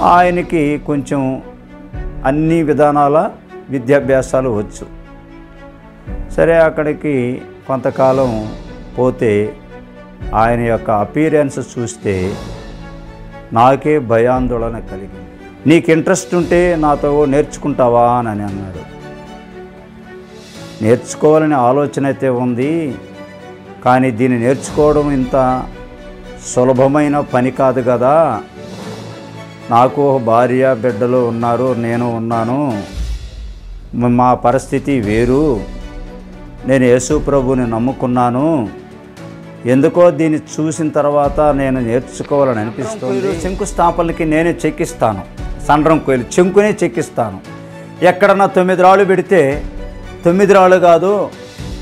ఆయనకి కొంచెం అన్ని విధానాల విద్యాభ్యాసాలు వచ్చు. సరే, అక్కడికి కొంతకాలం పోతే ఆయన యొక్క అపీరెన్స్ చూస్తే నాకే భయాందోళన కలిగింది. నీకు ఇంట్రెస్ట్ ఉంటే నాతో నేర్చుకుంటావా అని అన్నాడు. నేర్చుకోవాలనే ఆలోచన అయితే ఉంది, కానీ దీన్ని నేర్చుకోవడం ఇంత సులభమైన పని కాదు కదా. నాకు భార్య బిడ్డలు ఉన్నారు, నేను ఉన్నాను, మా పరిస్థితి వేరు, నేను యేసు ప్రభువుని నమ్ముకున్నాను, ఎందుకో దీన్ని చూసిన తర్వాత నేను నేర్చుకోవాలని అనిపిస్తుంది. శంకుస్థాపనలకి నేనే చెక్కిస్తాను, సండ్రం కోయిలు చెంకునే చెక్కిస్తాను. ఎక్కడన్నా 9 రాళ్ళు పెడితే 9 రాళ్ళు కాదు,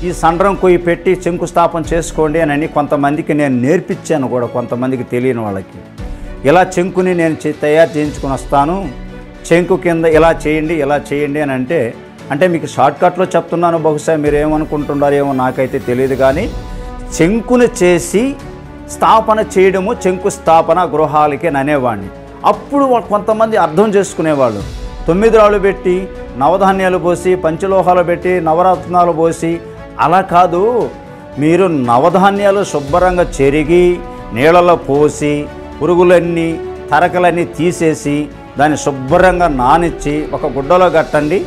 ఈ సండ్రం కొయ్యి పెట్టి శంకుస్థాపన చేసుకోండి అని కొంతమందికి నేను నేర్పించాను కూడా, కొంతమందికి తెలియని వాళ్ళకి. ఇలా చెంకుని నేను తయారు చేయించుకొని వస్తాను, చెంకు కింద ఇలా చేయండి ఇలా చేయండి అని అంటే మీకు షార్ట్కట్లో చెప్తున్నాను, బహుశా మీరు ఏమనుకుంటున్నారేమో నాకైతే తెలియదు. కానీ చెంకుని చేసి స్థాపన చేయడము శంకుస్థాపన గృహాలకి అని అనేవాడిని. అప్పుడు కొంతమంది అర్థం చేసుకునేవాళ్ళు. 9 రాళ్ళు పెట్టి నవధాన్యాలు పోసి పంచలోహాలు పెట్టి నవరత్నాలు పోసి అలా కాదు, మీరు నవధాన్యాలు శుభ్రంగా చెరిగి నీళ్ళలో పోసి పురుగులన్నీ తరకలన్నీ తీసేసి దాన్ని శుభ్రంగా నానిచ్చి ఒక గుడ్డలో కట్టండి.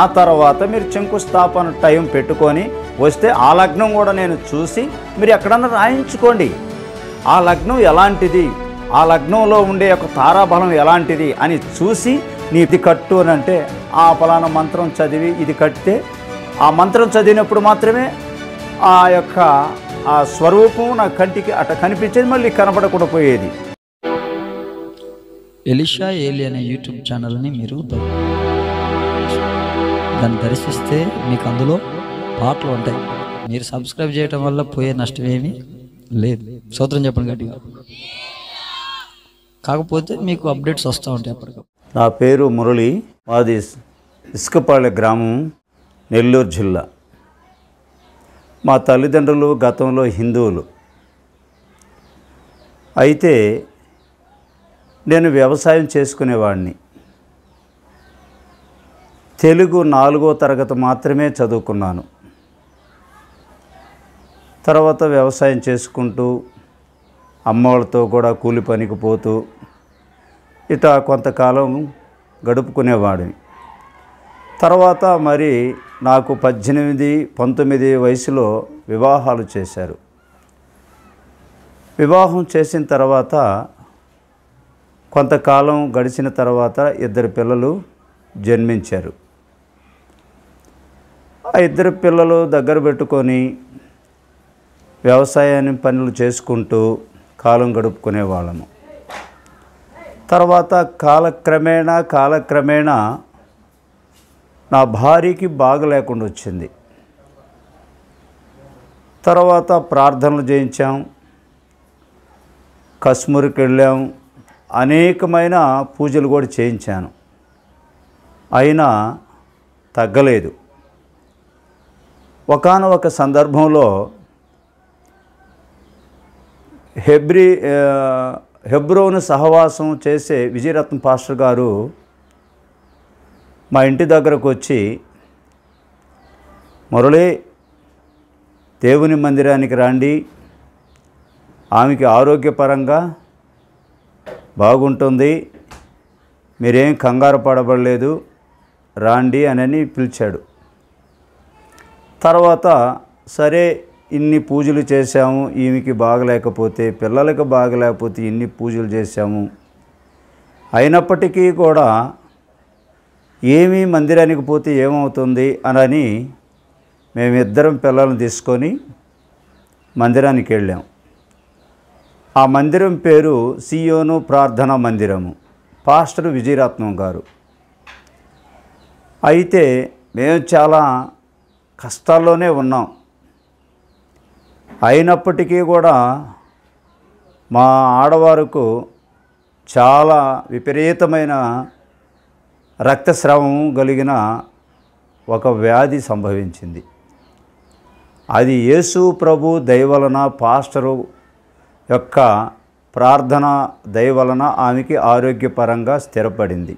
ఆ తర్వాత మీరు శంకుస్థాపన టైం పెట్టుకొని వస్తే ఆ లగ్నం కూడా నేను చూసి మీరు ఎక్కడన్నా రాయించుకోండి, ఆ లగ్నం ఎలాంటిది, ఆ లగ్నంలో ఉండే ఒక తారాబలం ఎలాంటిది అని చూసి నీ ఇది కట్టు అని అంటే ఆ ఫలానా మంత్రం చదివి ఇది కట్టితే ఆ మంత్రం చదివినప్పుడు మాత్రమే ఆ యొక్క ఆ స్వరూపం నా కంటికి అట కనిపించేది, మళ్ళీ కనపడకుండా పోయేది. ఎలీషా ఏలి అనే యూట్యూబ్ ఛానల్ని మీరు దాన్ని దర్శిస్తే మీకు అందులో పాటలు ఉంటాయి. మీరు సబ్స్క్రైబ్ చేయడం వల్ల పోయే నష్టం ఏమీ లేదు. స్తోత్రం చెప్పండి గట్టిగా. కాకపోతే మీకు అప్డేట్స్ వస్తూ ఉంటాయి అప్పటికప్పుడు. నా పేరు మురళి, మాది ఇసుకపాళె గ్రామం, నెల్లూరు జిల్లా. మా తల్లిదండ్రులు గతంలో హిందువులు. అయితే నేను వ్యవసాయం చేసుకునేవాడిని. తెలుగు 4వ తరగతి మాత్రమే చదువుకున్నాను. తర్వాత వ్యవసాయం చేసుకుంటూ అమ్మ వాళ్ళతో కూడా కూలి పనికి పోతూ ఇట్లా కొంతకాలం గడుపుకునేవాడిని. తర్వాత మరి నాకు 18, 19 వయసులో వివాహాలు చేశారు. వివాహం చేసిన తర్వాత కొంతకాలం గడిచిన తర్వాత 2 పిల్లలు జన్మించారు. ఆ 2 పిల్లలు దగ్గర పెట్టుకొని వ్యవసాయాన్ని పనులు చేసుకుంటూ కాలం గడుపుకునేవాళ్ళము. తర్వాత కాలక్రమేణా నా భార్యకి బాగలేకుండా వచ్చింది. తర్వాత ప్రార్థనలు చేయించాం, కశ్మూర్కి వెళ్ళాం, అనేకమైన పూజలు కూడా చేయించాను, అయినా తగ్గలేదు. ఒకానొక సందర్భంలో హెబ్రోను సహవాసం చేసే విజయరత్న పాస్టర్ గారు మా ఇంటి దగ్గరకు వచ్చి, మురళి దేవుని మందిరానికి రండి, ఆమెకి ఆరోగ్యపరంగా బాగుంటుంది, మీరేం కంగారు పడబడలేదు, రాండి అని పిలిచాడు. తర్వాత సరే, ఇన్ని పూజలు చేశాము, ఈమెకి బాగలేకపోతే పిల్లలకి బాగలేకపోతే ఇన్ని పూజలు చేశాము, అయినప్పటికీ కూడా ఏమీ మందిరానికి పోతే ఏమవుతుంది అని మేమిద్దరం పిల్లలను తీసుకొని మందిరానికి వెళ్ళాం. ఆ మందిరం పేరు సియోను ప్రార్థనా మందిరము, పాస్టర్ విజయరత్నం గారు. అయితే మేము చాలా కష్టాల్లోనే ఉన్నాం. అయినప్పటికీ కూడా మా ఆడవారికి చాలా విపరీతమైన రక్తస్రావం కలిగిన ఒక వ్యాధి సంభవించింది. అది యేసు ప్రభు దయ వలన పాస్టరు యొక్క ప్రార్థన దయ వలన ఆమెకి ఆరోగ్యపరంగా స్థిరపడింది.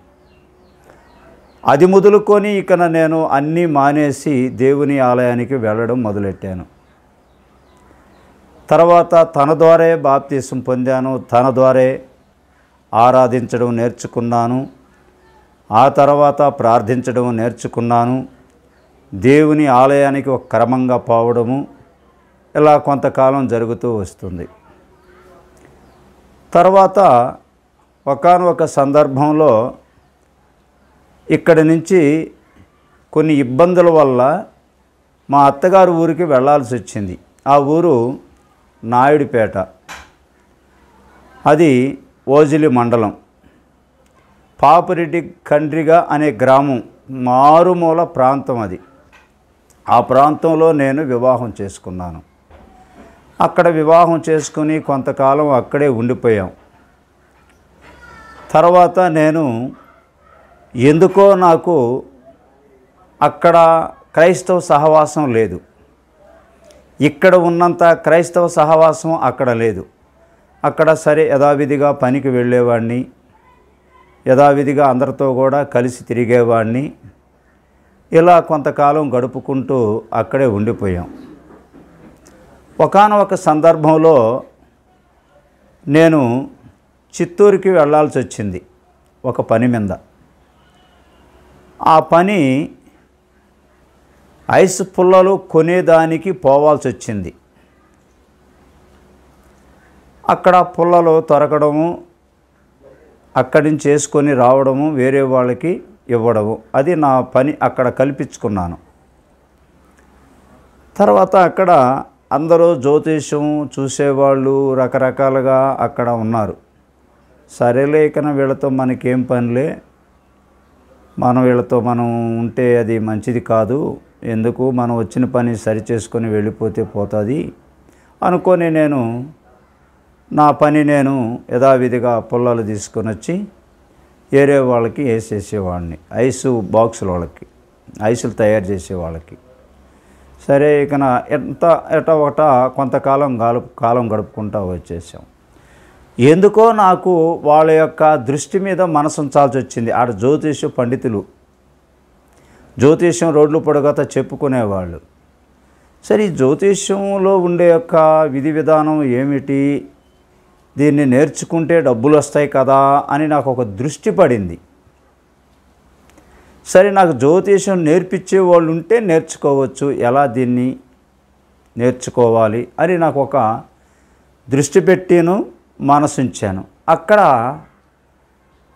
అది మొదలుకొని ఇక నేను అన్నీ మానేసి దేవుని ఆలయానికి వెళ్ళడం మొదలెట్టాను. తర్వాత తన ద్వారే బాప్తీసం పొందాను, తన ద్వారే ఆరాధించడం నేర్చుకున్నాను, ఆ తర్వాత ప్రార్థించడం నేర్చుకున్నాను, దేవుని ఆలయానికి ఒక క్రమంగా పోవడము, ఇలా కొంతకాలం జరుగుతూ వస్తుంది. తర్వాత ఒకానొక సందర్భంలో ఇక్కడి నుంచి కొన్ని ఇబ్బందుల వల్ల మా అత్తగారు ఊరికి వెళ్ళాల్సి వచ్చింది. ఆ ఊరు నాయుడుపేట, అది ఓజిలి మండలం, పాపిరెడ్డి కండ్రిగా అనే గ్రామం, మారుమూల ప్రాంతం అది. ఆ ప్రాంతంలో నేను వివాహం చేసుకున్నాను. అక్కడ వివాహం చేసుకుని కొంతకాలం అక్కడే ఉండిపోయాం. తర్వాత నేను ఎందుకో నాకు అక్కడ క్రైస్తవ సహవాసం లేదు, ఇక్కడ ఉన్నంత క్రైస్తవ సహవాసం అక్కడ లేదు. అక్కడ సరే యథావిధిగా పనికి వెళ్ళేవాడిని, యథావిధిగా అందరితో కూడా కలిసి తిరిగేవాడిని. ఇలా కొంతకాలం గడుపుకుంటూ అక్కడే ఉండిపోయాం. ఒకానొక సందర్భంలో నేను చిత్తూరుకి వెళ్ళాల్సి వచ్చింది ఒక పని మీద. ఆ పని ఐస్ పుల్లలు కొనేదానికి పోవాల్సి వచ్చింది. అక్కడ పుల్లలు దొరకడము, అక్కడి నుంచి వేసుకొని రావడము, వేరే వాళ్ళకి ఇవ్వడము, అది నా పని. అక్కడ కల్పించుకున్నాను. తర్వాత అక్కడ అందరూ జ్యోతిష్యం చూసేవాళ్ళు రకరకాలుగా అక్కడ ఉన్నారు. సరేలే, ఇకన వీళ్ళతో మనకేం పనిలే, వీళ్ళతో మనం ఉంటే అది మంచిది కాదు, ఎందుకు మనం వచ్చిన పని సరిచేసుకొని వెళ్ళిపోతే పోతుంది అనుకొని నేను నా పని నేను యథావిధిగా పుల్లలు తీసుకొని వచ్చి వేరే వాళ్ళకి వేసేసేవాడిని, ఐసు బాక్సుల వాళ్ళకి, ఐసులు తయారు చేసే వాళ్ళకి. సరే, ఇక ఒకట కొంతకాలం కాలం గడుపుకుంటూ వచ్చేసాం. ఎందుకో నాకు వాళ్ళ యొక్క దృష్టి మీద మనసు ఉంచాల్సి వచ్చింది. ఆడ జ్యోతిష్య పండితులు, జ్యోతిష్యం రోడ్లు పొడగత చెప్పుకునేవాళ్ళు. సరే, ఈ జ్యోతిష్యంలో ఉండే యొక్క విధి విధానం ఏమిటి, దీన్ని నేర్చుకుంటే డబ్బులు వస్తాయి కదా అని నాకు ఒక దృష్టి పడింది. సరే, నాకు జ్యోతిష్యం నేర్పించే వాళ్ళు ఉంటే నేర్చుకోవచ్చు, ఎలా దీన్ని నేర్చుకోవాలి అని నాకు ఒక దృష్టి పెట్టాను, మనసుంచాను. అక్కడ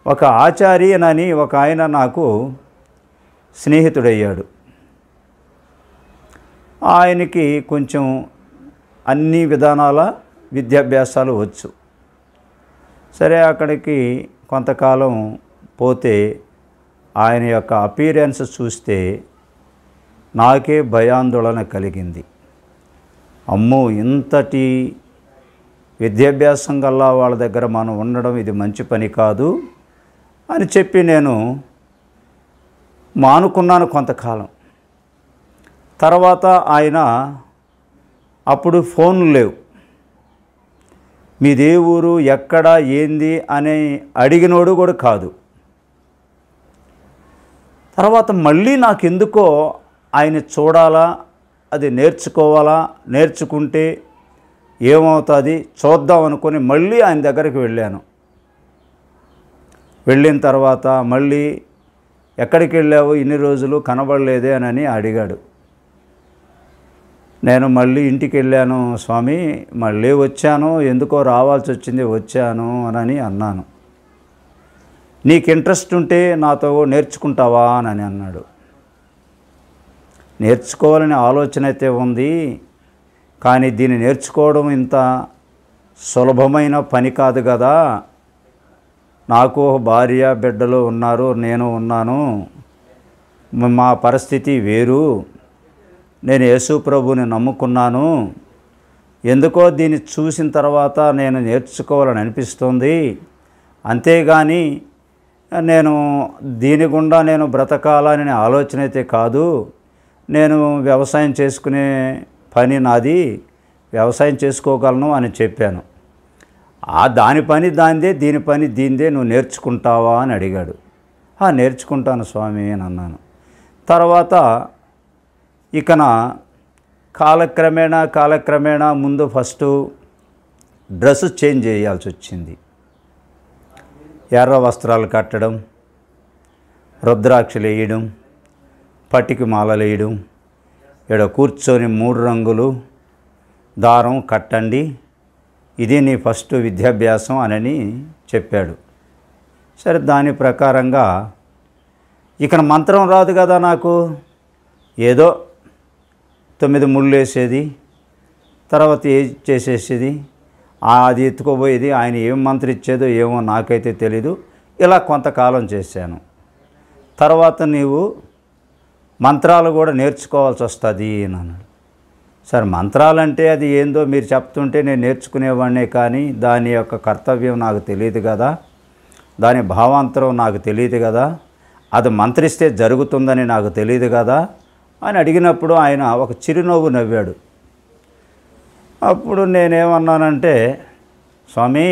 ఒక ఆచార్యనని ఒక ఆయన నాకు స్నేహితుడయ్యాడు. ఆయనకి కొంచెం అన్ని విధానాల విద్యాభ్యాసాలు వచ్చు. సరే, అక్కడికి కొంతకాలం పోతే ఆయన యొక్క అపీరెన్స్ చూస్తే నాకే భయాందోళన కలిగింది. అమ్మో, ఇంతటి విద్యాభ్యాసం గల్లా వాళ్ళ దగ్గర మనం ఉండడం ఇది మంచి పని కాదు అని చెప్పి నేను మానుకున్నాను కొంతకాలం. తర్వాత ఆయన అప్పుడు ఫోన్లు లేవు, మీదే ఊరు, ఎక్కడ, ఏంది అని అడిగినోడు కూడా కాదు. తర్వాత మళ్ళీ నాకెందుకో ఆయన చూడాలా, అది నేర్చుకోవాలా, నేర్చుకుంటే ఏమవుతుంది చూద్దాం అనుకొని మళ్ళీ ఆయన దగ్గరికి వెళ్ళాను. వెళ్ళిన తర్వాత మళ్ళీ ఎక్కడికి వెళ్ళావు, ఇన్ని రోజులు కనబడలేదే అని అడిగాడు. నేను మళ్ళీ ఇంటికి వెళ్ళాను స్వామి, మళ్ళీ వచ్చాను, ఎందుకో రావాల్సి వచ్చింది, వచ్చాను అని అన్నాను. నీకు ఇంట్రెస్ట్ ఉంటే నాతో నేర్చుకుంటావా అని అన్నాడు. నేర్చుకోవాలనే ఆలోచన అయితే ఉంది, కానీ దీన్ని నేర్చుకోవడం ఇంత సులభమైన పని కాదు కదా, నాకు భార్య బిడ్డలు ఉన్నారు, నేను ఉన్నాను, మా పరిస్థితి వేరు, నేను యేసు ప్రభువుని నమ్ముకున్నాను, ఎందుకో దీన్ని చూసిన తర్వాత నేను నేర్చుకోవాలని అనిపిస్తుంది, అంతేగాని నేను దీని గుండా నేను బ్రతకాలని ఆలోచన అయితే కాదు, నేను వ్యవసాయం చేసుకునే పని నాది, వ్యవసాయం చేసుకోగలను అని చెప్పాను. దాని పని దానిదే, దీని పని దీనిదే, నువ్వు నేర్చుకుంటావా అని అడిగాడు. నేర్చుకుంటాను స్వామి అని అన్నాను. తర్వాత ఇకన కాలక్రమేణా ముందు ఫస్ట్ డ్రెస్ చేంజ్ చేయాల్సి వచ్చింది. ఎర్ర వస్త్రాలు కట్టడం, రుద్రాక్షలు వేయడం, పట్టికి మాలలు వేయడం, ఇక్కడ కూర్చొని 3 రంగులు దారం కట్టండి, ఇది నీ ఫస్ట్ విద్యాభ్యాసం అని చెప్పాడు. సరే, దాని ప్రకారంగా ఇక్కడ మంత్రం రాదు కదా నాకు, ఏదో 9 ముళ్ళు వేసేది, తర్వాత చేసేసేది, అది ఎత్తుకోబోయేది. ఆయన ఏం మంత్రం ఇచ్చేదో ఏమో నాకైతే తెలీదు. ఇలా కొంతకాలం చేశాను. తర్వాత నీవు మంత్రాలు కూడా నేర్చుకోవాల్సి వస్తుంది అని అన్నాడు. సరే, మంత్రాలంటే అది ఏందో మీరు చెప్తుంటే నేను నేర్చుకునేవాడినే, కానీ దాని యొక్క కర్తవ్యం నాకు తెలియదు కదా, దాని భావాంతరం నాకు తెలియదు కదా, అది మంత్రిస్తే జరుగుతుందని నాకు తెలియదు కదా అని అడిగినప్పుడు ఆయన ఒక చిరునవ్వు నవ్వాడు. అప్పుడు నేనేమన్నానంటే, స్వామి,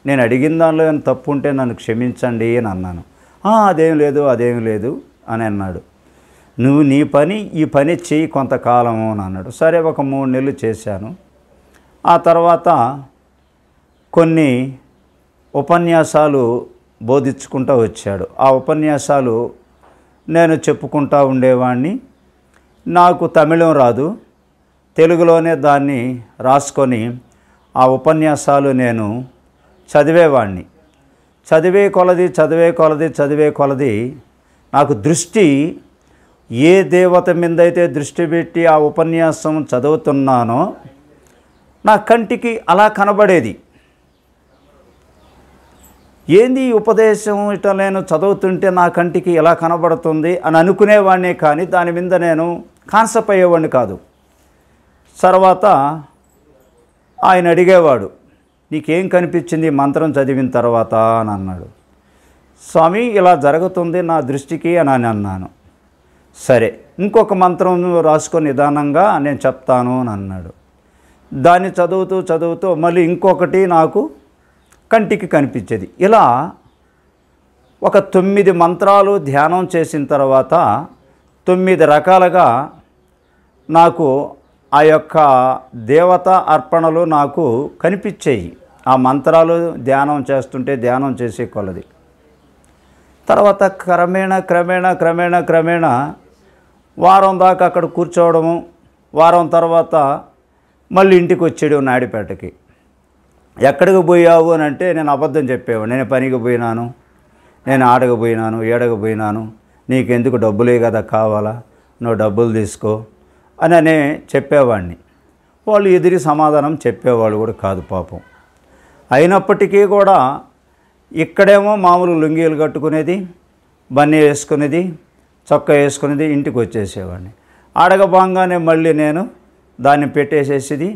నేను అడిగిన దానిలో ఏమైనా తప్పు ఉంటే నన్ను క్షమించండి అని అన్నాను. అదేం లేదు అని అన్నాడు. నువ్వు ఈ పని చేయి కొంతకాలము అని అన్నాడు. సరే, ఒక 3 నెలలు చేశాను. ఆ తర్వాత కొన్ని ఉపన్యాసాలు బోధించుకుంటూ వచ్చాడు. ఆ ఉపన్యాసాలు నేను చెప్పుకుంటూ ఉండేవాడిని. నాకు తమిళం రాదు, తెలుగులోనే దాన్ని రాసుకొని ఆ ఉపన్యాసాలు నేను చదివేవాడిని. చదివే కొలది నాకు దృష్టి ఏ దేవత మీద అయితే దృష్టి పెట్టి ఆ ఉపన్యాసం చదువుతున్నానో నా కంటికి అలా కనబడేది. ఏంది ఈ ఉపదేశం ఇట్లా నేను చదువుతుంటే నా కంటికి ఎలా కనబడుతుంది అని అనుకునేవాడిని, కానీ దాని మీద నేను కాన్సెప్ట్ అయ్యేవాడిని కాదు. తర్వాత ఆయన అడిగేవాడు, నీకేం కనిపించింది మంత్రం చదివిన తర్వాత అని అన్నాడు. స్వామి, ఇలా జరుగుతుంది నా దృష్టికి అని అన్నాను. సరే, ఇంకొక మంత్రం రాసుకొని నిదానంగా నేను చెప్తాను అని అన్నాడు. దాన్ని చదువుతూ మళ్ళీ ఇంకొకటి నాకు కంటికి కనిపించేది. ఇలా ఒక 9 మంత్రాలు ధ్యానం చేసిన తర్వాత 9 రకాలుగా నాకు ఆ యొక్క దేవత అర్పణలు నాకు కనిపించాయి. ఆ మంత్రాలు ధ్యానం చేసే కొలది. తర్వాత క్రమేణా వారం దాకా అక్కడ కూర్చోవడము. వారం తర్వాత మళ్ళీ ఇంటికి వచ్చేడు నాయుడుపేటకి. ఎక్కడికి పోయావు అని అంటే నేను అబద్ధం చెప్పేవాడు. నేను పనికి పోయినాను, నేను ఆడకు పోయినాను, ఏడకు పోయినాను, నీకెందుకు డబ్బులే కదా కావాలా, నువ్వు డబ్బులు తీసుకో అని చెప్పేవాడిని. వాళ్ళు ఎదిరి సమాధానం చెప్పేవాళ్ళు కూడా కాదు పాపం. అయినప్పటికీ కూడా ఇక్కడేమో మామూలు లుంగీలు కట్టుకునేది, బన్నీ వేసుకునేది, చొక్కా వేసుకునేది, ఇంటికి వచ్చేసేవాడిని. అడగబాగానే మళ్ళీ నేను దాన్ని పెట్టేసేసేది.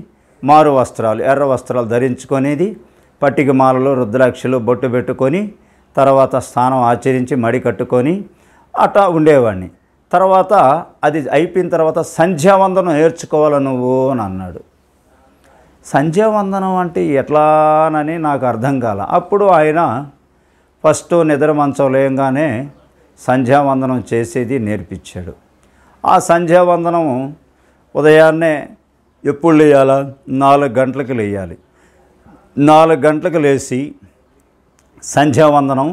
మారు వస్త్రాలు, ఎర్ర వస్త్రాలు ధరించుకునేది, పట్టిక మాలలు, రుద్రాక్షలు, బొట్టు పెట్టుకొని, తర్వాత స్నానం ఆచరించి మడి కట్టుకొని అట్లా ఉండేవాడిని. తర్వాత అది అయిపోయిన తర్వాత సంధ్యావందనం నేర్చుకోవాలి నువ్వు అని అన్నాడు. సంధ్యావందనం అంటే ఎట్లానని నాకు అర్థం కాల. అప్పుడు ఆయన ఫస్ట్ నిద్ర మంచం లేయంగానే సంధ్యావందనం చేసేది నేర్పించాడు. ఆ సంధ్యావందనం ఉదయాన్నే ఎప్పుడు లేయాలా, 4 గంటలకు లేయాలి. 4 గంటలకు లేచి సంధ్యావందనం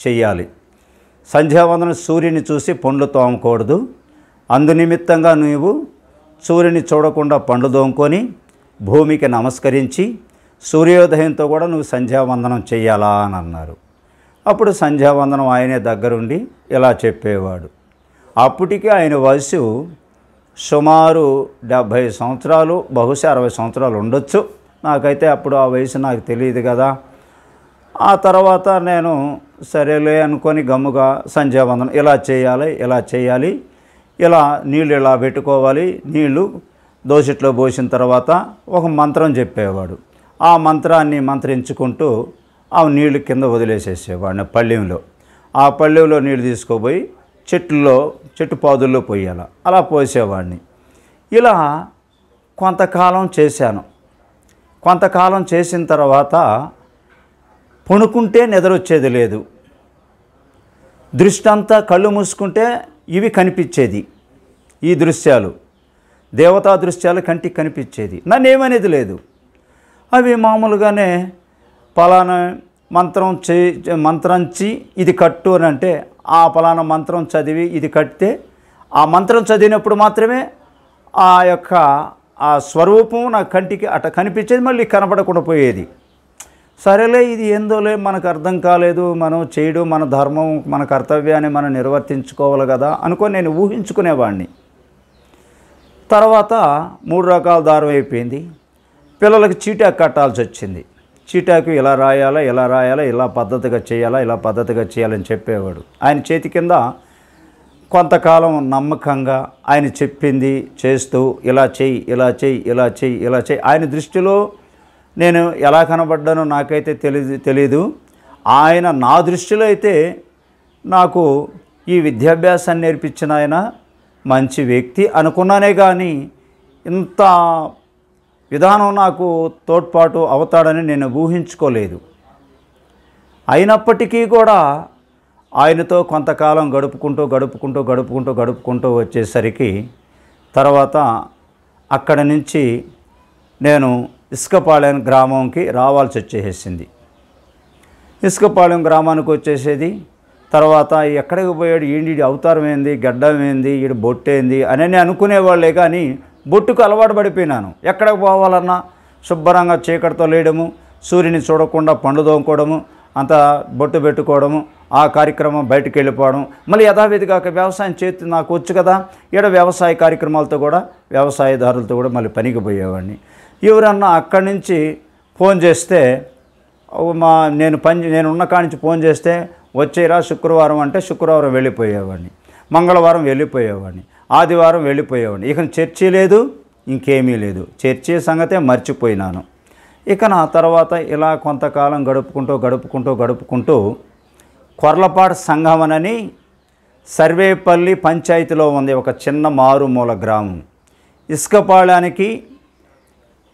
చెయ్యాలి. సంధ్యావందనం సూర్యుని చూసి పండ్లు తోమకూడదు. అందునిమిత్తంగా నువ్వు సూర్యుని చూడకుండా పండ్లు తోముకొని భూమికి నమస్కరించి సూర్యోదయంతో కూడా నువ్వు సంధ్యావందనం చెయ్యాలా అని అన్నారు. అప్పుడు సంధ్యావందనం ఆయనే దగ్గరుండి ఇలా చెప్పేవాడు. అప్పటికి ఆయన వయసు సుమారు 70 సంవత్సరాలు, బహుశా 60 సంవత్సరాలు ఉండొచ్చు. నాకైతే అప్పుడు ఆ వయసు నాకు తెలియదు కదా. ఆ తర్వాత నేను సరేలే అనుకొని గమ్ముగా సంధ్యావందనం ఇలా చేయాలి, ఇలా నీళ్ళు ఇలా పెట్టుకోవాలి, నీళ్ళు దోసిట్లో పోసిన తర్వాత ఒక మంత్రం చెప్పేవాడు. ఆ మంత్రాన్ని మంత్రించుకుంటూ ఆ నీళ్లు కింద వదిలేసేసేవాడిని పళ్ళెంలో. ఆ పళ్ళెంలో నీళ్ళు తీసుకుపోయి చెట్టు పాదుల్లో పోయాలి. అలా పోసేవాడిని. ఇలా కొంతకాలం చేశాను. కొంతకాలం చేసిన తర్వాత పడుకుంటే నిద్రొచ్చేది లేదు, దృష్టి అంతా కళ్ళు మూసుకుంటే ఇవి కనిపించేది, ఈ దృశ్యాలు దేవతా దృశ్యాలు కంటికి కనిపించేది, నన్ను ఏమనేది లేదు. అవి మామూలుగానే పలానా మంత్రంచి ఇది కట్టు అని అంటే ఆ పలానా మంత్రం చదివి ఇది కట్టితే ఆ మంత్రం చదివినప్పుడు మాత్రమే ఆ యొక్క ఆ స్వరూపం నా కంటికి అట కనిపించేది, మళ్ళీ కనపడకుండా పోయేది. సరేలే ఇది ఏందోలే మనకు అర్థం కాలేదు, మనం చేయడం మన ధర్మం మన కర్తవ్యాన్ని మనం నిర్వర్తించుకోవాలి కదా అనుకొని నేను ఊహించుకునేవాడిని. తర్వాత 3 రకాల దారం అయిపోయింది. పిల్లలకి చీటాకు కట్టాల్సి వచ్చింది. చీటాకు ఇలా రాయాలా ఇలా రాయాలా, ఇలా పద్ధతిగా చేయాలా ఇలా పద్ధతిగా చేయాలని చెప్పేవాడు. ఆయన చేతి కింద కొంతకాలం నమ్మకంగా ఆయన చెప్పింది చేస్తూ ఇలా చెయ్యి ఇలా చెయ్యి ఇలా చెయ్యి ఇలా చెయ్యి. ఆయన దృష్టిలో నేను ఎలా కనబడ్డానో నాకైతే తెలీదు. ఆయన నా దృష్టిలో అయితే నాకు ఈ విద్యాభ్యాసాన్ని నేర్పించిన ఆయన మంచి వ్యక్తి అనుకున్నానే కానీ ఇంత విధానం నాకు తోడ్పాటు అవుతాడని నేను ఊహించుకోలేదు. అయినప్పటికీ కూడా ఆయనతో కొంతకాలం గడుపుకుంటూ వచ్చేసరికి తర్వాత అక్కడి నుంచి నేను ఇసుకపాలెం గ్రామంకి రావాల్సి వచ్చేసింది. ఇసుకపాలెం గ్రామానికి వచ్చేసేది. తర్వాత ఎక్కడికి పోయాడు, ఏంటి అవతారం ఏంది, గడ్డం ఏంది, ఈడు బొట్టేంది అని అనుకునేవాళ్ళే కానీ బొట్టుకు అలవాటు పడిపోయినాను. ఎక్కడికి పోవాలన్నా శుభ్రంగా చీకటితో లేయడము, సూర్యుని చూడకుండా పండ్లు తోముకోవడము, అంత బొట్టు పెట్టుకోవడము, ఆ కార్యక్రమం బయటకు వెళ్ళిపోవడం, మళ్ళీ యథావిధిగా వ్యవసాయం చేతి నాకు వచ్చు కదా, ఈడ వ్యవసాయ కార్యక్రమాలతో కూడా వ్యవసాయదారులతో కూడా మళ్ళీ పనికి పోయేవాడిని. ఎవరన్నా అక్కడి నుంచి ఫోన్ చేస్తే నేను ఉన్న కాడి నుంచి ఫోన్ చేస్తే వచ్చేరా శుక్రవారం అంటే శుక్రవారం వెళ్ళిపోయేవాడిని, మంగళవారం వెళ్ళిపోయేవాడిని, ఆదివారం వెళ్ళిపోయేవాడిని. ఇక చర్చి లేదు, ఇంకేమీ లేదు, చర్చి సంగతే మర్చిపోయినాను. ఇక నా తర్వాత ఇలా కొంతకాలం గడుపుకుంటూ కొర్లపాడు సంఘమనని సర్వేపల్లి పంచాయతీలో ఉంది ఒక చిన్న మారుమూల గ్రామం. ఇసుకపాళానికి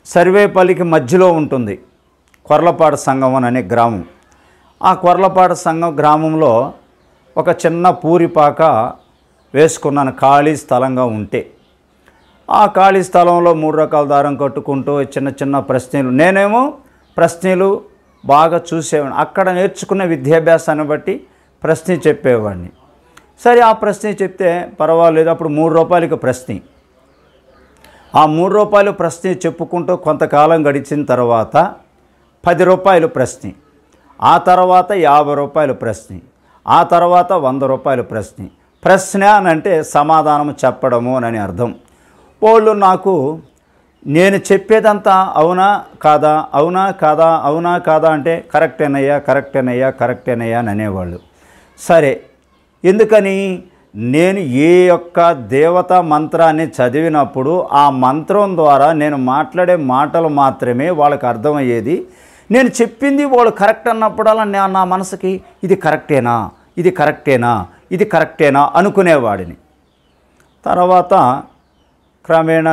సర్వేపల్లికి మధ్యలో ఉంటుంది కొర్లపాడు సంఘం అనే గ్రామం. ఆ కొర్లపాడు సంఘం గ్రామంలో ఒక చిన్న పూరిపాక వేసుకున్నాను ఖాళీ స్థలంగా ఉంటే. ఆ ఖాళీ స్థలంలో 3 రకాల దారం కట్టుకుంటూ చిన్న ప్రశ్నలు, నేనేమో ప్రశ్నలు బాగా చూసేవాడిని. అక్కడ నేర్చుకున్న విద్యాభ్యాసాన్ని బట్టి ప్రశ్న చెప్పేవాడిని. సరే ఆ ప్రశ్న చెప్తే పర్వాలేదు. అప్పుడు 3 రూపాయలకి ప్రశ్న. ఆ 3 రూపాయలు ప్రశ్న చెప్పుకుంటూ కొంతకాలం గడిచిన తర్వాత 10 రూపాయలు ప్రశ్న, ఆ తర్వాత 50 రూపాయలు ప్రశ్న, ఆ తర్వాత 100 రూపాయలు ప్రశ్న. ప్రశ్న అని అంటే సమాధానం చెప్పడము అని అర్థం. వాళ్ళు నాకు నేను చెప్పేదంతా అవునా కాదా అవునా కాదా అవునా కాదా అంటే కరెక్టేనయ్యా అని అనేవాళ్ళు. సరే, ఎందుకని నేను ఏ యొక్క దేవతా మంత్రాన్ని చదివినప్పుడు ఆ మంత్రం ద్వారా నేను మాట్లాడే మాటలు మాత్రమే వాళ్ళకి అర్థమయ్యేది. నేను చెప్పింది వాళ్ళు కరెక్ట్ అన్నప్పుడల్లా నా మనసుకి ఇది కరెక్టేనా అనుకునేవాడిని. తర్వాత క్రమేణా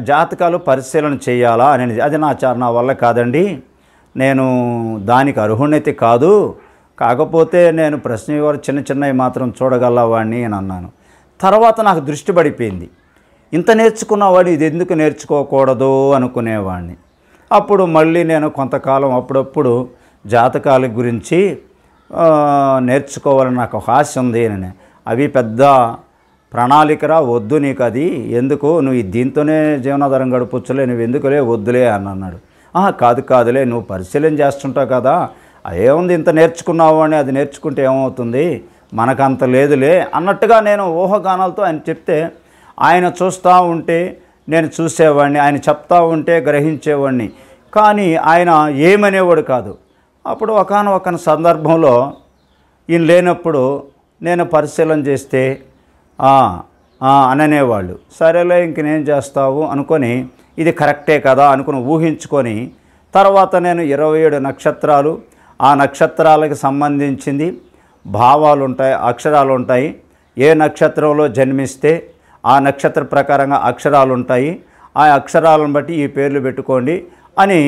జాతకాలు పరిశీలన చేయాలా అనేది అది నా వల్ల కాదండి, నేను దానికి అర్హునైతే కాదు, కాకపోతే నేను ప్రశ్న వారు చిన్నవి మాత్రం చూడగలవాడిని అని అన్నాను. తర్వాత నాకు దృష్టి పడిపోయింది, ఇంత నేర్చుకున్నవాడు ఇది ఎందుకు నేర్చుకోకూడదు అనుకునేవాడిని. అప్పుడు మళ్ళీ నేను కొంతకాలం అప్పుడప్పుడు జాతకాల గురించి నేర్చుకోవాలని నాకు ఒక ఆశ ఉంది అని. అవి పెద్ద ప్రణాళికరా, వద్దు నీకు అది ఎందుకు, నువ్వు దీంతోనే జీవనాధారం గడపచ్చులే, నువ్వు ఎందుకులే వద్దులే అని అన్నాడు. కాదులే నువ్వు పరిశీలన చేస్తుంటావు కదా, ఏముంది ఇంత నేర్చుకున్నావు అని, అది నేర్చుకుంటే ఏమవుతుంది, మనకంత లేదులే అన్నట్టుగా నేను ఊహగానాలతో ఆయన చెప్తే ఆయన చూస్తూ ఉంటే నేను చూసేవాడిని, ఆయన చెప్తా ఉంటే గ్రహించేవాడిని, కానీ ఆయన ఏమనేవాడు కాదు. అప్పుడు ఒకానొక సందర్భంలో ఈయన లేనప్పుడు నేను పరిశీలన చేస్తే అననేవాళ్ళు. సరేలే ఇంక నేను చేస్తావు అనుకొని ఇది కరెక్టే కదా అనుకుని ఊహించుకొని తర్వాత నేను 27 నక్షత్రాలు, ఆ నక్షత్రాలకు సంబంధించింది భావాలు ఉంటాయి, అక్షరాలు ఉంటాయి. ఏ నక్షత్రంలో జన్మిస్తే ఆ నక్షత్ర ప్రకారంగా అక్షరాలు ఉంటాయి. ఆ అక్షరాలను బట్టి ఈ పేర్లు పెట్టుకోండి అని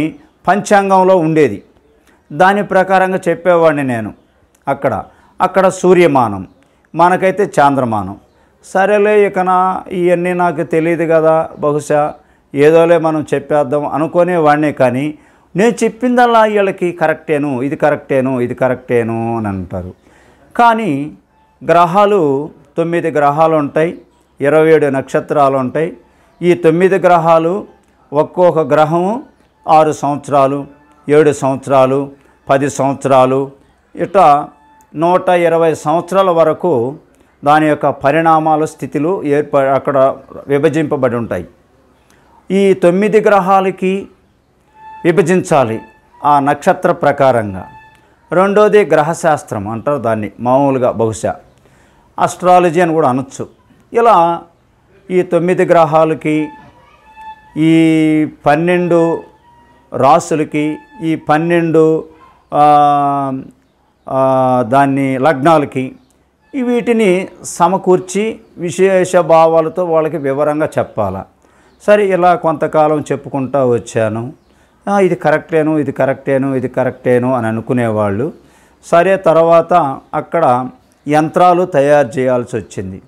పంచాంగంలో ఉండేది. దాని ప్రకారంగా చెప్పేవాడిని నేను. అక్కడ సూర్యమానం, మనకైతే చాంద్రమానం. సరేలే ఇవన్నీ నాకు తెలియదు కదా, బహుశా ఏదోలే మనం చెప్పేద్దాం అనుకునేవాడినే. కానీ నేను చెప్పిందల్లా వీళ్ళకి కరెక్టేను, ఇది కరెక్టేను అని అంటారు. కానీ గ్రహాలు 9 గ్రహాలు ఉంటాయి, 27 నక్షత్రాలు ఉంటాయి. ఈ 9 గ్రహాలు ఒక్కొక్క గ్రహం 6 సంవత్సరాలు, 7 సంవత్సరాలు, 10 సంవత్సరాలు, ఇట్లా 120 సంవత్సరాల వరకు దాని యొక్క పరిణామాలు, స్థితులు అక్కడ విభజింపబడి ఉంటాయి. ఈ 9 గ్రహాలకి విభజించాలి ఆ నక్షత్ర ప్రకారంగా. రెండోది గ్రహశాస్త్రం అంటారు దాన్ని, మామూలుగా బహుశా అస్ట్రాలజీ అని కూడా అనొచ్చు. ఇలా ఈ 9 గ్రహాలకి, ఈ 12 రాసులకి, ఈ 12 దాన్ని లగ్నాలకి వీటిని సమకూర్చి విశేష భావాలతో వాళ్ళకి వివరంగా చెప్పాలా. సరే, ఇలా కొంతకాలం చెప్పుకుంటూ వచ్చాను. ఇది కరెక్టేను అని అనుకునేవాళ్ళు. సరే, తర్వాత అక్కడ యంత్రాలు తయారు చేయాల్సి వచ్చింది.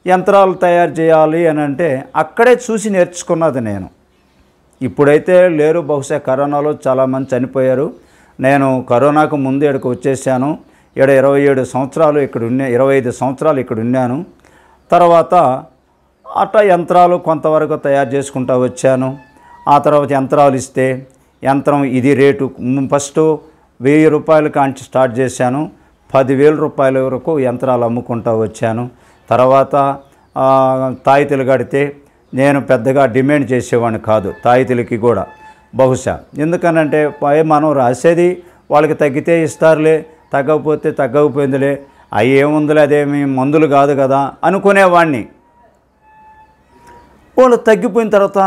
యంత్రాలు తయారు చేయాలి అని అంటే అక్కడే చూసి నేర్చుకున్నది నేను. ఇప్పుడైతే లేరు, బహుశా కరోనాలో చాలామంది చనిపోయారు. నేను కరోనాకు ముందు ఇక్కడికి వచ్చేసాను. 27 సంవత్సరాలు ఇక్కడ 25 సంవత్సరాలు ఇక్కడ ఉన్నాను. తర్వాత అట్లా యంత్రాలు కొంతవరకు తయారు చేసుకుంటూ వచ్చాను. ఆ తర్వాత యంత్రాలు ఇస్తే యంత్రం ఇది రేటు ఫస్ట్ 1000 రూపాయల కాంచి స్టార్ట్ చేశాను. 10,000 రూపాయల వరకు యంత్రాలు అమ్ముకుంటూ వచ్చాను. తర్వాత తాయితీలు కడితే నేను పెద్దగా డిమాండ్ చేసేవాడిని కాదు తాయితీలకి కూడా, బహుశా. ఎందుకనంటే మనం రాసేది వాళ్ళకి తగ్గితే ఇస్తారులే, తగ్గకపోయిందిలే, అవి ఏముందిలే, అదేమి మందులు కాదు కదా అనుకునేవాడిని. వాళ్ళు తగ్గిపోయిన తర్వాత,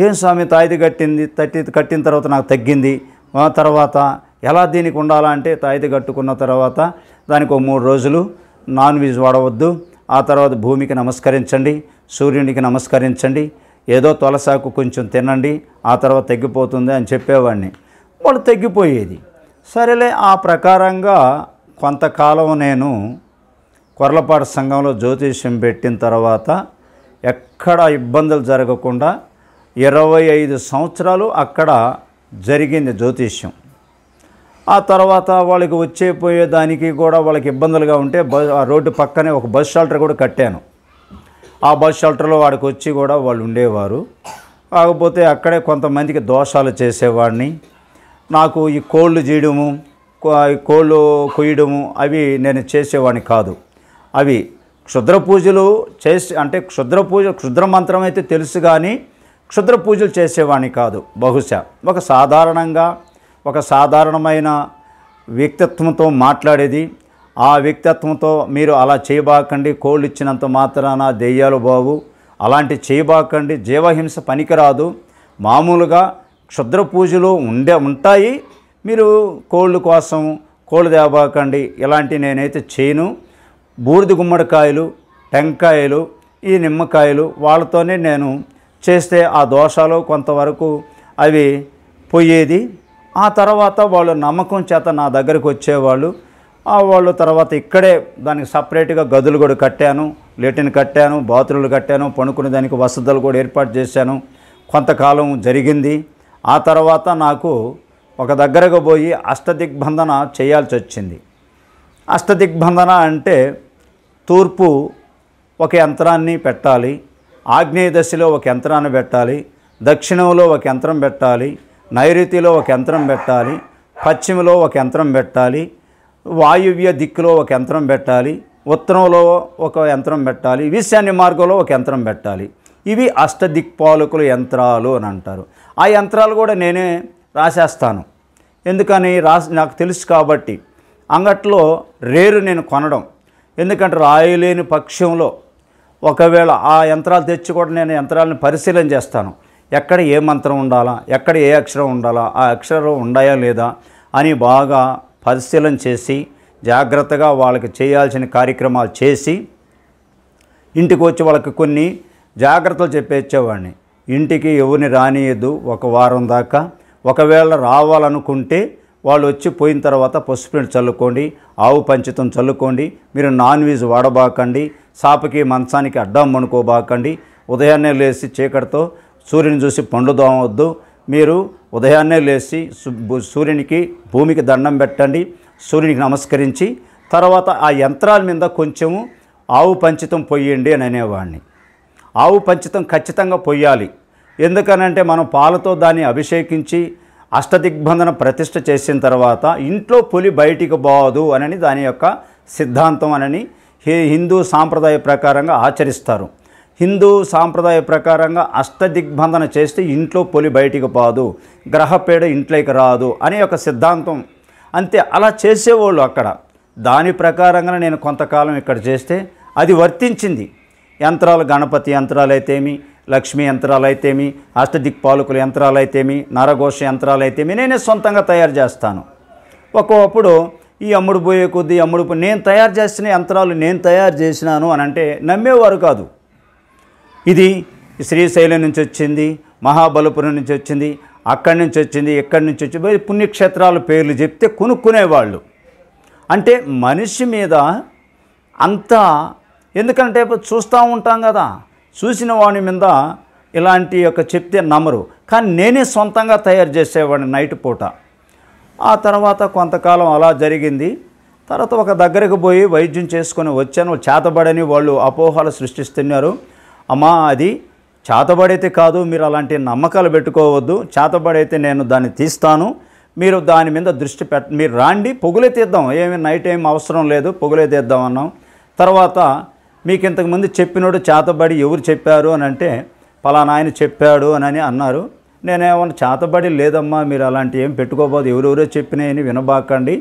ఏం స్వామి తాయితీ కట్టిన తర్వాత నాకు తగ్గింది, తర్వాత ఎలా దీనికి ఉండాలంటే తాయితీ కట్టుకున్న తర్వాత దానికి 3 రోజులు నాన్ వెజ్ వాడవద్దు, ఆ తర్వాత భూమికి నమస్కరించండి, సూర్యునికి నమస్కరించండి, ఏదో తులసాకు కొంచెం తినండి, ఆ తర్వాత తగ్గిపోతుంది అని చెప్పేవాడిని. వాళ్ళు తగ్గిపోయేది. సరేలే, ఆ ప్రకారంగా కొంతకాలం నేను కొర్లపాడు సంఘంలో జ్యోతిష్యం పెట్టిన తర్వాత ఎక్కడ ఇబ్బందులు జరగకుండా 25 సంవత్సరాలు అక్కడ జరిగింది జ్యోతిష్యం. ఆ తర్వాత వాళ్ళకి పోయేదానికి కూడా వాళ్ళకి ఇబ్బందులుగా ఉంటే ఆ రోడ్డు పక్కనే ఒక బస్ షెల్టర్ కూడా కట్టాను. ఆ బస్ షెల్టర్లో వాడికి వచ్చి కూడా వాళ్ళు ఉండేవారు. కాకపోతే అక్కడే కొంతమందికి దోషాలు చేసేవాడిని. నాకు ఈ కోళ్ళు చేయడము, కోళ్ళు కొయ్యడము అవి నేను చేసేవాడిని కాదు. అవి క్షుద్ర పూజలు అంటే క్షుద్ర మంత్రం అయితే తెలుసు, కానీ క్షుద్ర పూజలు చేసేవాడిని కాదు. బహుశా ఒక సాధారణమైన వ్యక్తిత్వంతో మాట్లాడేది. ఆ వ్యక్తిత్వంతో మీరు అలా చేయబాకండి, కోళ్ళు ఇచ్చినంత మాత్రాన దెయ్యాలు బావు, అలాంటి చేయబాకండి, జీవహింస పనికిరాదు, మామూలుగా క్షుద్ర పూజలు ఉంటాయి, మీరు కోళ్ళు కోసం కోళ్ళు తేబాకండి, ఇలాంటి నేనైతే చేయను. బూడిద గుమ్మడికాయలు, టెంకాయలు, ఈ నిమ్మకాయలు వాళ్ళతోనే నేను చేస్తే ఆ దోషాలు కొంతవరకు అవి పోయేది. ఆ తర్వాత వాళ్ళు నమ్మకం చేత నా దగ్గరికి వచ్చేవాళ్ళు. వాళ్ళు తర్వాత ఇక్కడే దానికి సపరేట్గా గదులు కూడా కట్టాను, లెటిన్ కట్టాను, బాత్రూములు కట్టాను, పడుకునే దానికి వసతులు కూడా ఏర్పాటు చేశాను. కొంతకాలం జరిగింది. ఆ తర్వాత నాకు ఒక దగ్గరకు పోయి అష్టదిగ్బంధన చేయాల్సి వచ్చింది. అష్టదిగ్బంధన అంటే తూర్పు ఒక యంత్రాన్ని పెట్టాలి, ఆగ్నేయ దశలో ఒక యంత్రాన్ని పెట్టాలి, దక్షిణంలో ఒక యంత్రం పెట్టాలి, నైరుతిలో ఒక యంత్రం పెట్టాలి, పశ్చిమలో ఒక యంత్రం పెట్టాలి, వాయువ్య దిక్కులో ఒక యంత్రం పెట్టాలి, ఉత్తరంలో ఒక యంత్రం పెట్టాలి, ఈశాన్య మార్గంలో ఒక యంత్రం పెట్టాలి. ఇవి అష్టదిక్పాలకుల యంత్రాలు అని అంటారు. ఆ యంత్రాలు కూడా నేనే రాసేస్తాను. ఎందుకని నాకు తెలుసు కాబట్టి. అంగట్లో రేరు నేను కొనడం, ఎందుకంటే రాయలేని పక్షంలో ఒకవేళ ఆ యంత్రాలు తెచ్చి కూడా నేను యంత్రాలను పరిశీలన చేస్తాను. ఎక్కడ ఏ మంత్రం ఉండాలా, ఎక్కడ ఏ అక్షరం ఉండాలా, ఆ అక్షరం ఉండాయా లేదా అని బాగా పరిశీలన చేసి జాగ్రత్తగా వాళ్ళకి చేయాల్సిన కార్యక్రమాలు చేసి ఇంటికి వచ్చి వాళ్ళకి కొన్ని జాగ్రత్తలు చెప్పేచ్చేవాడిని. ఇంటికి ఎవరిని రానియద్దు ఒక వారం దాకా. ఒకవేళ రావాలనుకుంటే వాళ్ళు వచ్చి పోయిన తర్వాత పసుపు నీళ్ళు చల్లుకోండి, ఆవు పంచితం చల్లుకోండి. మీరు నాన్ వెజ్ వాడబాకండి, సాపకి మంచానికి అడ్డం పనుకోబాకండి. ఉదయాన్నే లేచి చీకటితో సూర్యుని చూసి పండ్లు దోమవద్దు. మీరు ఉదయాన్నే లేచి సూర్యునికి భూమికి దండం పెట్టండి, సూర్యునికి నమస్కరించి తర్వాత ఆ యంత్రాల మీద కొంచెము ఆవు పంచితం పొయ్యండి అని అనేవాడిని. ఆవు పంచితం ఖచ్చితంగా పొయ్యాలి. ఎందుకనంటే మనం పాలతో దాన్ని అభిషేకించి అష్టదిగ్బంధన ప్రతిష్ఠ చేసిన తర్వాత ఇంట్లో పులి బయటికి పోదు అని దాని యొక్క సిద్ధాంతం అని హిందూ సాంప్రదాయ ప్రకారంగా ఆచరిస్తారు. హిందూ సాంప్రదాయ ప్రకారంగా అష్టదిగ్బంధన చేస్తే ఇంట్లో పులి బయటికి పోదు, గ్రహపేడ ఇంట్లోకి రాదు అనే ఒక సిద్ధాంతం. అంతే, అలా చేసేవాళ్ళు అక్కడ. దాని ప్రకారంగా నేను కొంతకాలం ఇక్కడ చేస్తే అది వర్తించింది. యంత్రాలు, గణపతి యంత్రాలు అయితేమి, లక్ష్మీ యంత్రాలు అయితేమి, అష్టదిక్పాలకుల యంత్రాలు అయితేమి, నరఘోష యంత్రాలు అయితేమి నేనే సొంతంగా తయారు చేస్తాను. ఒక్కొక్కప్పుడు ఈ అమ్ముడు పోయే కొద్దీ నేను తయారు చేసిన యంత్రాలు నేను తయారు చేసినాను అని అంటే నమ్మేవారు కాదు. ఇది శ్రీశైలం నుంచి వచ్చింది, మహాబలపురం నుంచి వచ్చింది, అక్కడి నుంచి వచ్చింది, ఇక్కడి నుంచి వచ్చి పుణ్యక్షేత్రాల పేర్లు చెప్తే కొనుక్కునేవాళ్ళు. అంటే మనిషి మీద అంతా, ఎందుకంటే చూస్తూ ఉంటాం కదా, చూసిన వాడి మీద ఇలాంటి యొక్క చెప్తే నమ్మరు. కానీ నేనే సొంతంగా తయారు చేసేవాడిని నైట్ పూట. ఆ తర్వాత కొంతకాలం అలా జరిగింది. తర్వాత ఒక దగ్గరకు పోయి వైద్యం చేసుకొని వచ్చాను. చేతబడని వాళ్ళు అపోహలు సృష్టిస్తున్నారు. అమ్మా, అది చేతబడైతే కాదు, మీరు అలాంటి నమ్మకాలు పెట్టుకోవద్దు. చేతబడైతే నేను దాన్ని తీస్తాను, మీరు దాని మీద దృష్టి మీరు రాండి, పొగులే తీద్దాం, ఏమి నైట్ ఏం అవసరం లేదు, పొగులే తీద్దాం అన్నాం. తర్వాత మీకు ఇంతకుముందు చెప్పినోడు చేతబడి ఎవరు చెప్పారు అని అంటే పలానా ఆయన చెప్పాడు అని అన్నారు. నేనేమన్నా చేతబడి లేదమ్మా, మీరు అలాంటి ఏం పెట్టుకోబోదు, ఎవరెవరో చెప్పినాయని వినబాకండి.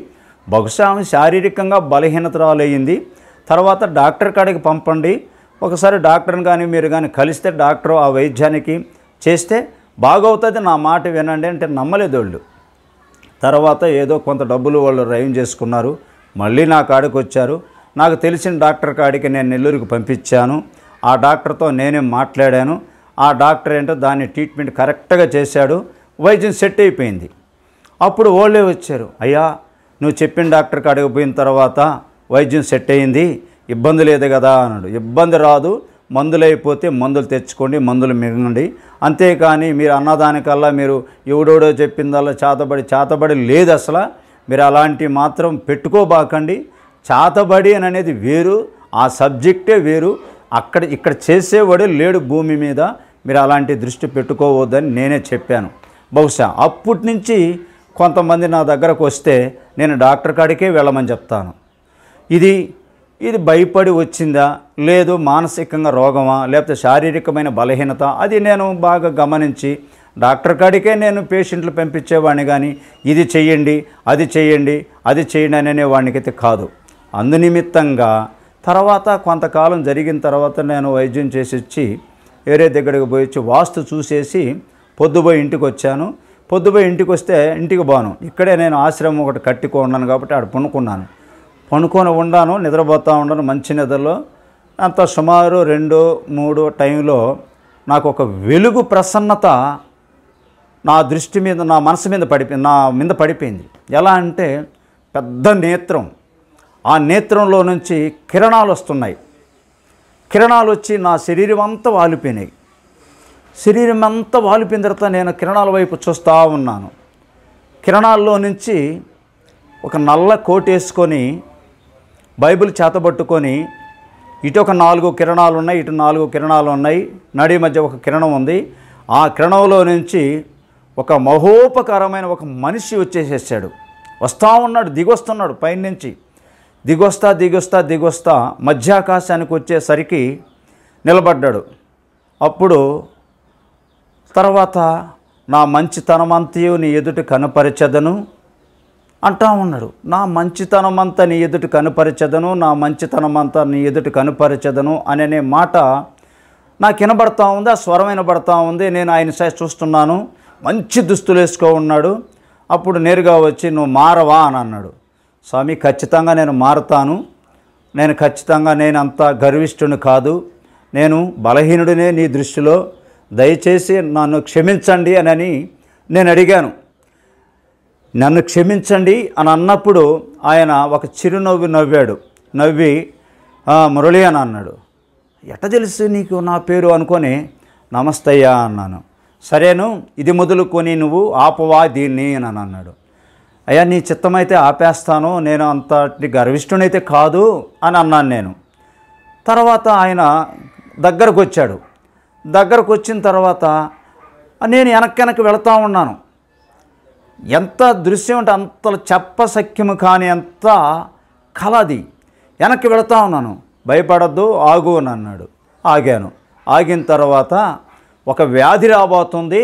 బహుశా ఆమె శారీరకంగా బలహీనతరాలయ్యింది. తర్వాత డాక్టర్ కాడికి పంపండి. ఒకసారి డాక్టర్ని కానీ మీరు కానీ కలిస్తే డాక్టర్ ఆ వైద్యానికి చేస్తే బాగవుతుంది, నా మాట వినండి అంటే నమ్మలేదు వాళ్ళు. తర్వాత ఏదో కొంత డబ్బులు వాళ్ళు రైన్ చేసుకున్నారు. మళ్ళీ నా కాడికి వచ్చారు. నాకు తెలిసిన డాక్టర్ కాడికి నేను నెల్లూరుకి పంపించాను. ఆ డాక్టర్తో నేనే మాట్లాడాను. ఆ డాక్టర్ ఏంటో దాన్ని ట్రీట్మెంట్ కరెక్ట్గా చేశాడు. వైద్యం సెట్ అయిపోయింది. అప్పుడు వాళ్ళే వచ్చారు, అయ్యా నువ్వు చెప్పిన డాక్టర్ కాడికి పోయిన తర్వాత వైద్యం సెట్ అయింది, ఇబ్బంది లేదు కదా అన్నాడు. ఇబ్బంది రాదు, మందులు అయిపోతే మందులు తెచ్చుకోండి, మందులు మిగండి. అంతేకాని మీరు అన్నదానికల్లా మీరు ఎవడోడో చెప్పిందల్లా చేతబడి లేదు. అసలు మీరు అలాంటి మాత్రం పెట్టుకోబాకండి. చేతబడి అని అనేది వేరు, ఆ సబ్జెక్టే వేరు. ఇక్కడ చేసేవాడు లేడు భూమి మీద, మీరు అలాంటి దృష్టి పెట్టుకోవద్దని నేనే చెప్పాను. బహుశా అప్పటి నుంచి కొంతమంది నా దగ్గరకు వస్తే నేను డాక్టర్ కాడికే వెళ్ళమని చెప్తాను. ఇది భయపడి వచ్చిందా, లేదు మానసికంగా రోగమా, లేకపోతే శారీరకమైన బలహీనత, అది నేను బాగా గమనించి డాక్టర్ కాడికే నేను పేషెంట్లు పంపించేవాడిని. కానీ ఇది చెయ్యండి, అది చేయండి అని అనేవాడికైతే కాదు. అందునిమిత్తంగా తర్వాత కొంతకాలం జరిగిన తర్వాత నేను వైద్యం చేసి వచ్చి వేరే దగ్గరికి పోయి వచ్చి వాస్తు చూసేసి పొద్దుపోయి ఇంటికి వచ్చాను. పొద్దుపోయి ఇంటికి వస్తే ఇంటికి బాను, ఇక్కడే నేను ఆశ్రమం ఒకటి కట్టుకున్నాను కాబట్టి ఆడ పనుకొని ఉండాను, నిద్రపోతూ ఉన్నాను మంచి నిద్రలో. అంత సుమారు 2-3 టైంలో నాకు ఒక వెలుగు ప్రసన్నత నా దృష్టి మీద, నా మనసు మీద పడిపోయింది. ఎలా అంటే పెద్ద నేత్రం, ఆ నేత్రంలో నుంచి కిరణాలు వస్తున్నాయి. కిరణాలు వచ్చి నా శరీరం అంతా వాలిపోయినాయి. శరీరం అంతా వాలిపోయిన తర్వాత నేను కిరణాల వైపు చూస్తూ ఉన్నాను. కిరణాల్లో నుంచి ఒక నల్ల కోట్ వేసుకొని బైబిల్ చేతబట్టుకొని ఇటు ఒక 4 కిరణాలు ఉన్నాయి, ఇటు 4 కిరణాలు ఉన్నాయి, నడి మధ్య ఒక కిరణం ఉంది. ఆ కిరణంలో నుంచి ఒక మహోపకారమైన ఒక మనిషి వచ్చేసేసాడు. వస్తూ ఉన్నాడు, దిగొస్తున్నాడు పైనుంచి. దిగొస్తా మధ్యాకాశానికి వచ్చేసరికి నిలబడ్డాడు. అప్పుడు తర్వాత నా మంచితనమంతయు నీ ఎదుట కనపరచెదను అంటా ఉన్నాడు. నా మంచితనమంతా నీ ఎదుట కనపరచెదను, నా మంచితనమంతా నీ ఎదుట కనపరచెదను అనే మాట నాకు వినబడతా ఉంది. ఆ స్వరం వినబడతా ఉంది. నేను ఆయన చూస్తున్నాను, మంచి దుస్తులు వేసుకో ఉన్నాడు. అప్పుడు నేరుగా వచ్చి నువ్వు మారవా అని అన్నాడు. స్వామి, ఖచ్చితంగా నేను మారుతాను, నేను అంత గర్విష్ఠుని కాదు, నేను బలహీనుడినే నీ దృష్టిలో, దయచేసి నన్ను క్షమించండి అని నేను అడిగాను. నన్ను క్షమించండి అని అన్నప్పుడు ఆయన ఒక చిరునవ్వు నవ్వాడు. నవ్వి మురళి అని అన్నాడు. ఎట్ట తెలుసు నీకు నా పేరు అనుకొని నమస్తయ్యా అన్నాను. సరేను, ఇది మొదలుకొని నువ్వు ఆపవా దీన్ని అని అన్నాడు. అయ్యా నీ చిత్తమైతే ఆపేస్తాను, నేను అంతటి గర్విష్ఠునైతే కాదు అని అన్నాను నేను. తర్వాత ఆయన దగ్గరకు వచ్చాడు. దగ్గరకు వచ్చిన తర్వాత నేను వెనక్కి వెళుతూ ఉన్నాను. ఎంత దృశ్యం అంటే అంత చెప్పసఖ్యము కాని ఎంత కళ అది. వెనక్కి వెళుతూ ఉన్నాను. భయపడద్దు, ఆగు అని అన్నాడు. ఆగాను. ఆగిన తర్వాత ఒక వ్యాధి రాబోతుంది,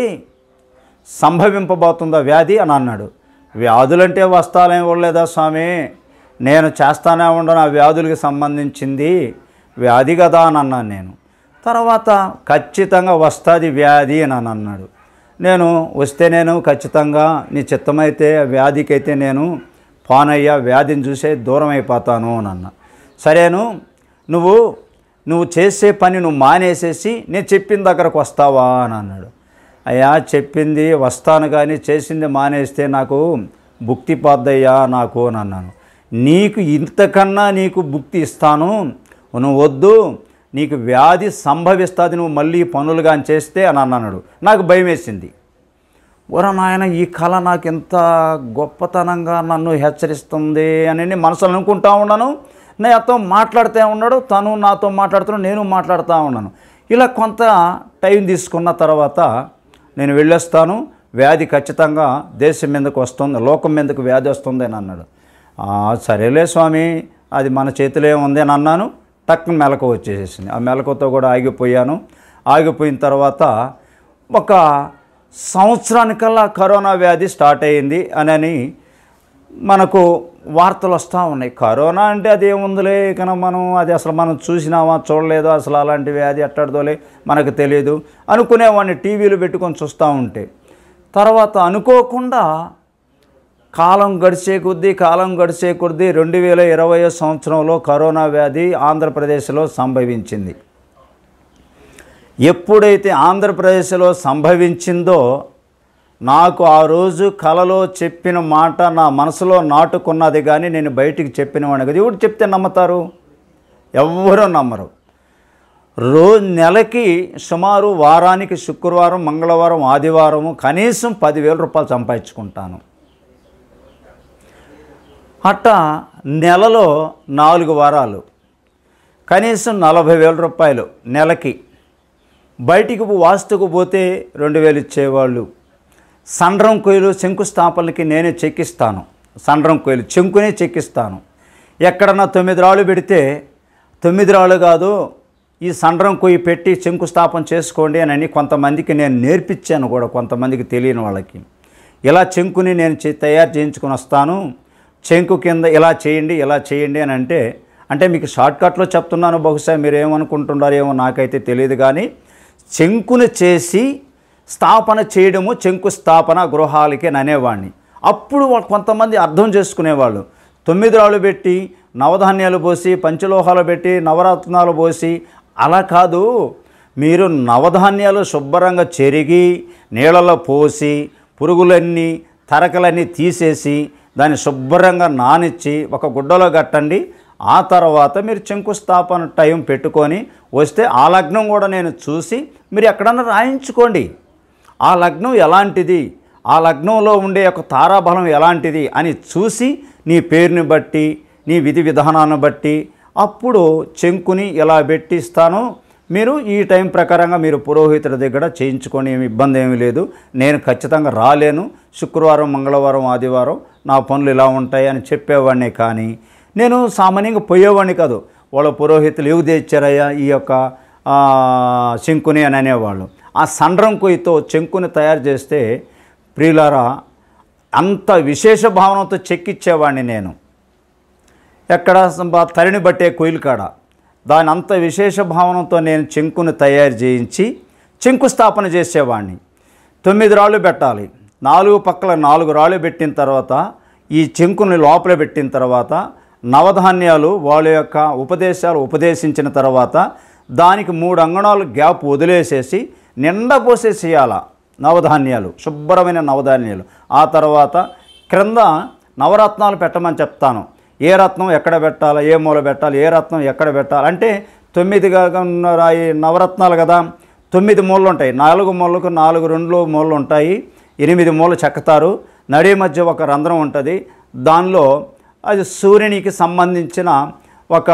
సంభవింపబోతుందా వ్యాధి అని అన్నాడు. వ్యాధులంటే వస్తాలేం ఇవ్వలేదా స్వామి, నేను చేస్తానే ఉండను, ఆ వ్యాధులకి సంబంధించింది వ్యాధి కదా అని అన్నాను నేను. తర్వాత ఖచ్చితంగా వస్తుంది వ్యాధి అని అన్నాడు. నేను వస్తే నేను ఖచ్చితంగా నీ చిత్తమైతే వ్యాధికైతే నేను పానయ్యా, వ్యాధిని చూసే దూరం అయిపోతాను అని అన్నా. సరేను, నువ్వు చేసే పని నువ్వు మానేసేసి నేను చెప్పిన దగ్గరకు వస్తావా అని అన్నాడు. అయ్యా చెప్పింది వస్తాను కానీ చేసింది మానేస్తే నాకు భుక్తి పోద్దయ్యా నాకు అని అన్నాను. నీకు ఇంతకన్నా నీకు భుక్తి ఇస్తాను, నువ్వు వద్దు, నీకు వ్యాధి సంభవిస్తుంది నువ్వు మళ్ళీ పనులు కానీ చేస్తే అని అన్నాడు. నాకు భయం వేసింది. ఓరా నాయన, ఈ కళ నాకు ఎంత గొప్పతనంగా నన్ను హెచ్చరిస్తుంది అని మనసులో అనుకుంటా ఉన్నాను. నాతో మాట్లాడుతూ ఉన్నాడు, తను నాతో మాట్లాడుతున్నాడు, నేను మాట్లాడుతూ ఉన్నాను. ఇలా కొంత టైం తీసుకున్న తర్వాత నేను వెళ్ళొస్తాను, వ్యాధి ఖచ్చితంగా దేశం మీదకు వస్తుంది, లోకం మీదకు వ్యాధి వస్తుంది అని అన్నాడు. సరేలే స్వామి, అది మన చేతిలో ఉంది అని అన్నాను. టక్కున మెలకు వచ్చేసేసింది. ఆ మెలకుతో కూడా ఆగిపోయాను. ఆగిపోయిన తర్వాత ఒక సంవత్సరానికల్లా కరోనా వ్యాధి స్టార్ట్ అయ్యింది అని మనకు వార్తలు వస్తూ ఉన్నాయి. కరోనా అంటే అది ఏముందిలే, ఇక అది అసలు మనం చూసినామా చూడలేదు, అసలు అలాంటి వ్యాధి ఎట్టడదోలే మనకు తెలియదు అనుకునేవాడిని టీవీలు పెట్టుకొని చూస్తూ ఉంటే. తర్వాత అనుకోకుండా కాలం గడిచే కొద్దీ 2020 సంవత్సరంలో కరోనా వ్యాధి ఆంధ్రప్రదేశ్లో సంభవించింది. ఎప్పుడైతే ఆంధ్రప్రదేశ్లో సంభవించిందో నాకు ఆ రోజు కలలో చెప్పిన మాట నా మనసులో నాటుకున్నది కానీ నేను బయటికి చెప్పినవాడిని కదా. ఎవరు చెప్తే నమ్ముతారు? ఎవ్వరూ నమ్మరు. నెలకి సుమారు వారానికి శుక్రవారం, మంగళవారం, ఆదివారము కనీసం 10,000 రూపాయలు సంపాదించుకుంటాను. అట్టా నెలలో 4 వారాలు కనీసం 40,000 రూపాయలు నెలకి. బయటికి వాస్తుకు పోతే 2,000 ఇచ్చేవాళ్ళు. సండ్రం కొయ్యలు శంకుస్థాపనలకి నేనే చెక్కిస్తాను. సండ్రం కొయ్యలు చెంకునే చెక్కిస్తాను. ఎక్కడన్నా 9 రాళ్ళు పెడితే 9 రాళ్ళు కాదు, ఈ సండ్రం కొయ్యి పెట్టి శంకుస్థాపన చేసుకోండి అని కొంతమందికి నేను నేర్పించాను కూడా, కొంతమందికి తెలియని వాళ్ళకి. ఇలా చెంకుని నేను తయారు చేయించుకొని వస్తాను. చెంకు కింద ఇలా చేయండి అని అంటే మీకు షార్ట్కట్లో చెప్తున్నాను. బహుశా మీరు ఏమనుకుంటున్నారేమో నాకైతే తెలియదు. కానీ చెంకుని చేసి స్థాపన చేయడము శంకుస్థాపన గృహాలకి అనేవాడిని. అప్పుడు కొంతమంది అర్థం చేసుకునేవాళ్ళు. 9 రాళ్ళు పెట్టి నవధాన్యాలు పోసి, పంచలోహాలు పెట్టి, నవరత్నాలు పోసి అలా కాదు, మీరు నవధాన్యాలు శుభ్రంగా చెరిగి నీళ్ళలో పోసి పురుగులన్నీ తరకలన్నీ తీసేసి దాన్ని శుభ్రంగా నానిచ్చి ఒక గుడ్డలో కట్టండి. ఆ తర్వాత మీరు శంకుస్థాపన టైం పెట్టుకొని వస్తే ఆ లగ్నం కూడా నేను చూసి మీరు ఎక్కడన్నా రాయించుకోండి. ఆ లగ్నం ఎలాంటిది, ఆ లగ్నంలో ఉండే ఒక తారాబలం ఎలాంటిది అని చూసి నీ పేరుని బట్టి, నీ విధి విధానాన్ని బట్టి అప్పుడు చెంకుని ఇలా పెట్టిస్తాను. మీరు ఈ టైం ప్రకారంగా మీరు పురోహితుడి దగ్గర చేయించుకొని ఏమి ఇబ్బంది ఏమీ లేదు. నేను ఖచ్చితంగా రాలేను, శుక్రవారం, మంగళవారం, ఆదివారం నా పనులు ఇలా ఉంటాయి అని చెప్పేవాడిని. కానీ నేను సామాన్యంగా పోయేవాడిని కాదు. వాళ్ళ పురోహితులు ఏవి తెచ్చారయ్యా ఈ యొక్క శంకుని అని అనేవాళ్ళు. ఆ సండ్రం కొయ్యతో చెంకుని తయారు చేస్తే ప్రియులారా అంత విశేష భావనతో చెక్కిచ్చేవాడిని నేను. ఎక్కడ తరిని బట్టే కొయ్యలు కాడ దాని అంత విశేష భావనతో నేను చెంకుని తయారు చేయించి శంకుస్థాపన చేసేవాడిని. 9 రాళ్ళు పెట్టాలి. 4 పక్కల 4 రాళ్ళు పెట్టిన తర్వాత ఈ చెంకుని లోపల పెట్టిన తర్వాత నవధాన్యాలు వాళ్ళ యొక్క ఉపదేశాలు ఉపదేశించిన తర్వాత దానికి 3 అంగళాలు గ్యాప్ వదిలేసేసి నిండా పోసేసేయాల నవధాన్యాలు, శుభ్రమైన నవధాన్యాలు. ఆ తర్వాత క్రింద నవరత్నాలు పెట్టమని చెప్తాను. ఏ రత్నం ఎక్కడ పెట్టాలి, ఏ మూల పెట్టాలి, ఏ రత్నం ఎక్కడ పెట్టాలి అంటే 9గా ఈ నవరత్నాలు కదా, 9 మూలలు ఉంటాయి. 4 మూలకు 4 మూలలు ఉంటాయి. 8 మూలలు చెక్కుతారు. నడి మధ్య ఒక రంధ్రం ఉంటుంది. దానిలో అది సూర్యునికి సంబంధించిన ఒక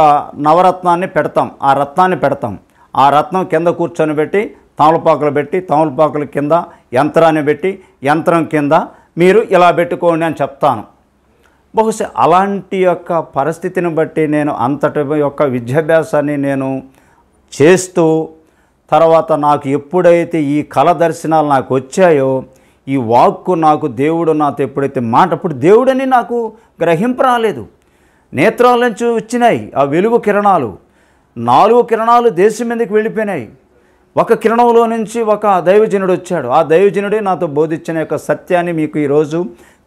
నవరత్నాన్ని పెడతాం. ఆ రత్నాన్ని పెడతాం. ఆ రత్నం కింద కూర్చొని పెట్టి తమలపాకులు పెట్టి, తమలపాకుల కింద యంత్రాన్ని పెట్టి, యంత్రం కింద మీరు ఇలా పెట్టుకోండి అని చెప్తాను. బహుశా అలాంటి యొక్క పరిస్థితిని బట్టి నేను అంతటి యొక్క విద్యాభ్యాసాన్ని నేను చేస్తూ, తర్వాత నాకు ఎప్పుడైతే ఈ కళ దర్శనాలు నాకు వచ్చాయో, ఈ వాక్కు నాకు దేవుడు నాతో ఎప్పుడైతే అప్పుడు దేవుడని నాకు గ్రహింపు రాలేదు. నేత్రాల నుంచి వచ్చినాయి ఆ వెలుగు కిరణాలు. 4 కిరణాలు దేశం మీదకి వెళ్ళిపోయినాయి. ఒక కిరణంలో నుంచి ఒక దైవజనుడు వచ్చాడు. ఆ దైవజనుడే నాతో బోధించిన యొక్క సత్యాన్ని మీకు ఈరోజు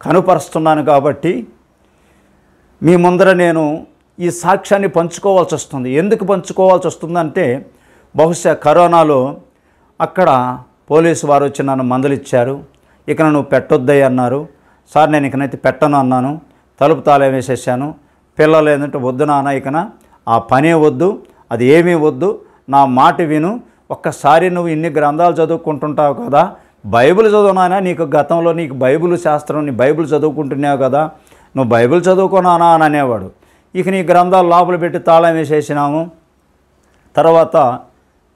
కనుపరుస్తున్నాను. కాబట్టి మీ ముందర నేను ఈ సాక్ష్యాన్ని పంచుకోవాల్సి వస్తుంది. ఎందుకు పంచుకోవాల్సి వస్తుందంటే, బహుశా కరోనాలో అక్కడ పోలీసు వారు వచ్చి నన్ను మందలిచ్చారు. ఇక నువ్వు పెట్టొద్దయ్య అన్నారు. సార్ నేను ఇకనైతే పెట్టను అన్నాను. తలుపు తాళం వేసేసాను. పిల్లలు ఏంటంటే వద్దు నాన్న, ఇకన ఆ పనే వద్దు, అది ఏమీ వద్దు, నా మాట విను. ఒక్కసారి నువ్వు ఇన్ని గ్రంథాలు చదువుకుంటుంటావు కదా, బైబిల్ చదువునానా, నీకు గతంలో నీకు బైబిల్ శాస్త్రం, నీ బైబిల్ చదువుకుంటున్నావు కదా, నువ్వు బైబిల్ చదువుకోనానా అని అనేవాడు. ఇక నీ గ్రంథాలు లోపల పెట్టి తాళం వేసేసినాము. తర్వాత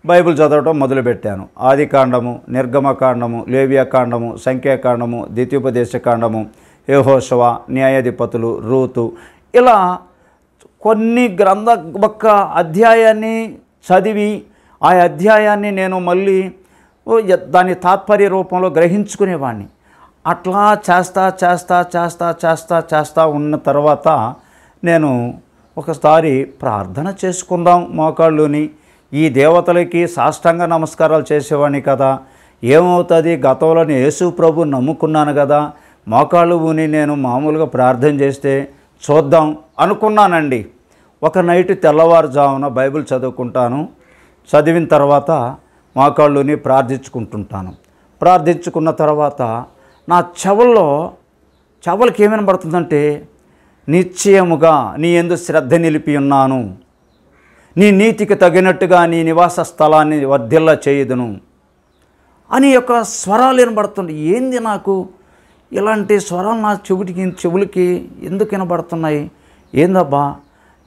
బైబిల్ చదవటం మొదలుపెట్టాను. ఆదికాండము, నిర్గమకాండము, లేవియాకాండము, సంఖ్యాకాండము, ద్వితీయోపదేశకాండము, యెహోషువ, న్యాయాధిపతులు, రూతు, ఇలా కొన్ని ఒక్క అధ్యాయాన్ని చదివి ఆ అధ్యాయాన్ని నేను మళ్ళీ దాని తాత్పర్య రూపంలో గ్రహించుకునేవాడిని. అట్లా చేస్తా ఉన్న తర్వాత నేను ఒకసారి ప్రార్థన చేసుకుందాం మోకాళ్ళుని. ఈ దేవతలకి సాష్టాంగ నమస్కారాలు చేసేవాడిని కదా, ఏమవుతుంది, గతంలో యేసు ప్రభు నమ్ముకున్నాను కదా, మోకాళ్ళు ఊని నేను మామూలుగా ప్రార్థన చేస్తే చూద్దాం అనుకున్నానండి. ఒక నైట్ తెల్లవారుజామున బైబిల్ చదువుకుంటాను. చదివిన తర్వాత మోకాళ్ళుని ప్రార్థించుకుంటుంటాను. ప్రార్థించుకున్న తర్వాత నా చెవులకి ఏమైనా పడుతుందంటే, నిశ్చయముగా నీ యందు శ్రద్ధ నిలిపి ఉన్నాను, నీ నీతికి తగినట్టుగా నీ నివాస స్థలాన్ని వర్ధిల్ల చేయుదును అని యొక్క స్వరాలు వినబడుతుంది. ఏంది నాకు ఇలాంటి స్వరాలు నా చెవులకి ఎందుకు వినబడుతున్నాయి? ఏందబ్బా,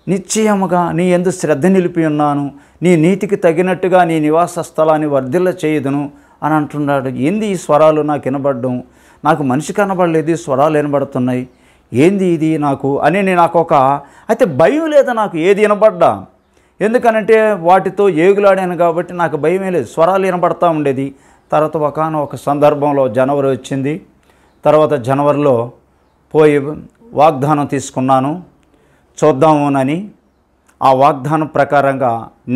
నిశ్చయముగా నీ యందు శ్రద్ధ నిలిపి ఉన్నాను, నీ నీతికి తగినట్టుగా నీ నివాస స్థలాన్ని వర్ధిల్ల చేయుదును అని అంటున్నాడు. ఏంది ఈ స్వరాలు నాకు వినబడడం? నాకు మనిషి కనబడలేదు, ఈ స్వరాలు వినబడుతున్నాయి, ఏంది ఇది నాకు అని నాకు అయితే భయం లేదు నాకు ఏది వినబడ్డా. ఎందుకనంటే వాటితో ఏగులాడాను కాబట్టి నాకు భయమే లేదు. స్వరాలు వినబడతా ఉండేది. తర్వాత ఒక సందర్భంలో జనవరి వచ్చింది. తర్వాత జనవరిలో పోయి వాగ్దానం తీసుకున్నాను చూద్దామునని. ఆ వాగ్దానం ప్రకారంగా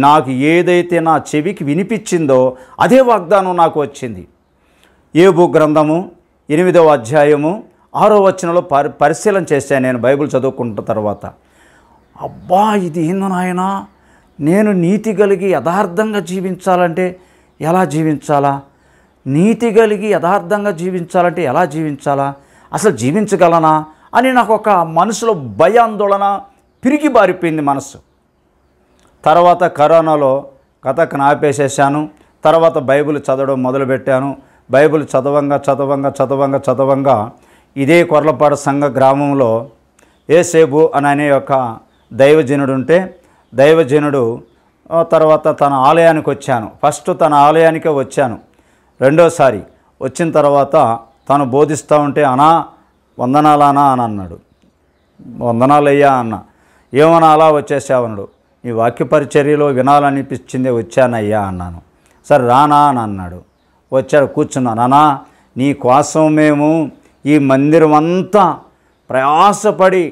నాకు ఏదైతే నా చెవికి వినిపించిందో అదే వాగ్దానం నాకు వచ్చింది. యోబు గ్రంథము 8వ అధ్యాయము 6వ వచనంలో పరిశీలన చేశాను నేను బైబిల్ చదువుకుంటున్న తర్వాత. అబ్బా, ఇది ఏందో నాయనా, నేను నీతి కలిగి యథార్థంగా జీవించాలంటే ఎలా జీవించాలా? నీతి కలిగి యథార్థంగా జీవించాలంటే ఎలా జీవించాలా? అసలు జీవించగలనా అని నాకు ఒక మనసులో భయాందోళన పిరిగి బారిపోయింది మనసు. తర్వాత కరోనాలో కథకు ఆపేసేసాను. తర్వాత బైబిల్ చదవడం మొదలుపెట్టాను. బైబిల్ చదవంగా ఇదే కొర్లపాడు సంఘ గ్రామంలో ఏసేబు అనే ఒక దైవజనుడు ఉంటే, దైవజనుడు తర్వాత తన ఆలయానికి వచ్చాను. ఫస్ట్ తన ఆలయానికే వచ్చాను. రెండోసారి వచ్చిన తర్వాత తను బోధిస్తూ ఉంటే, అనా వందనాలానా అని అన్నాడు. వందనాలయ్యా అన్న. ఏమన్నా అలా వచ్చేసావన్నాడు. నీ వాక్య పరిచర్యలో వినాలనిపించిందే వచ్చానయ్యా అన్నాను. సరే రానా అని అన్నాడు. వచ్చాడు, కూర్చున్నాను. అన్నా, నీ కోసం మేము ఈ మందిరం అంతా ప్రయాసపడి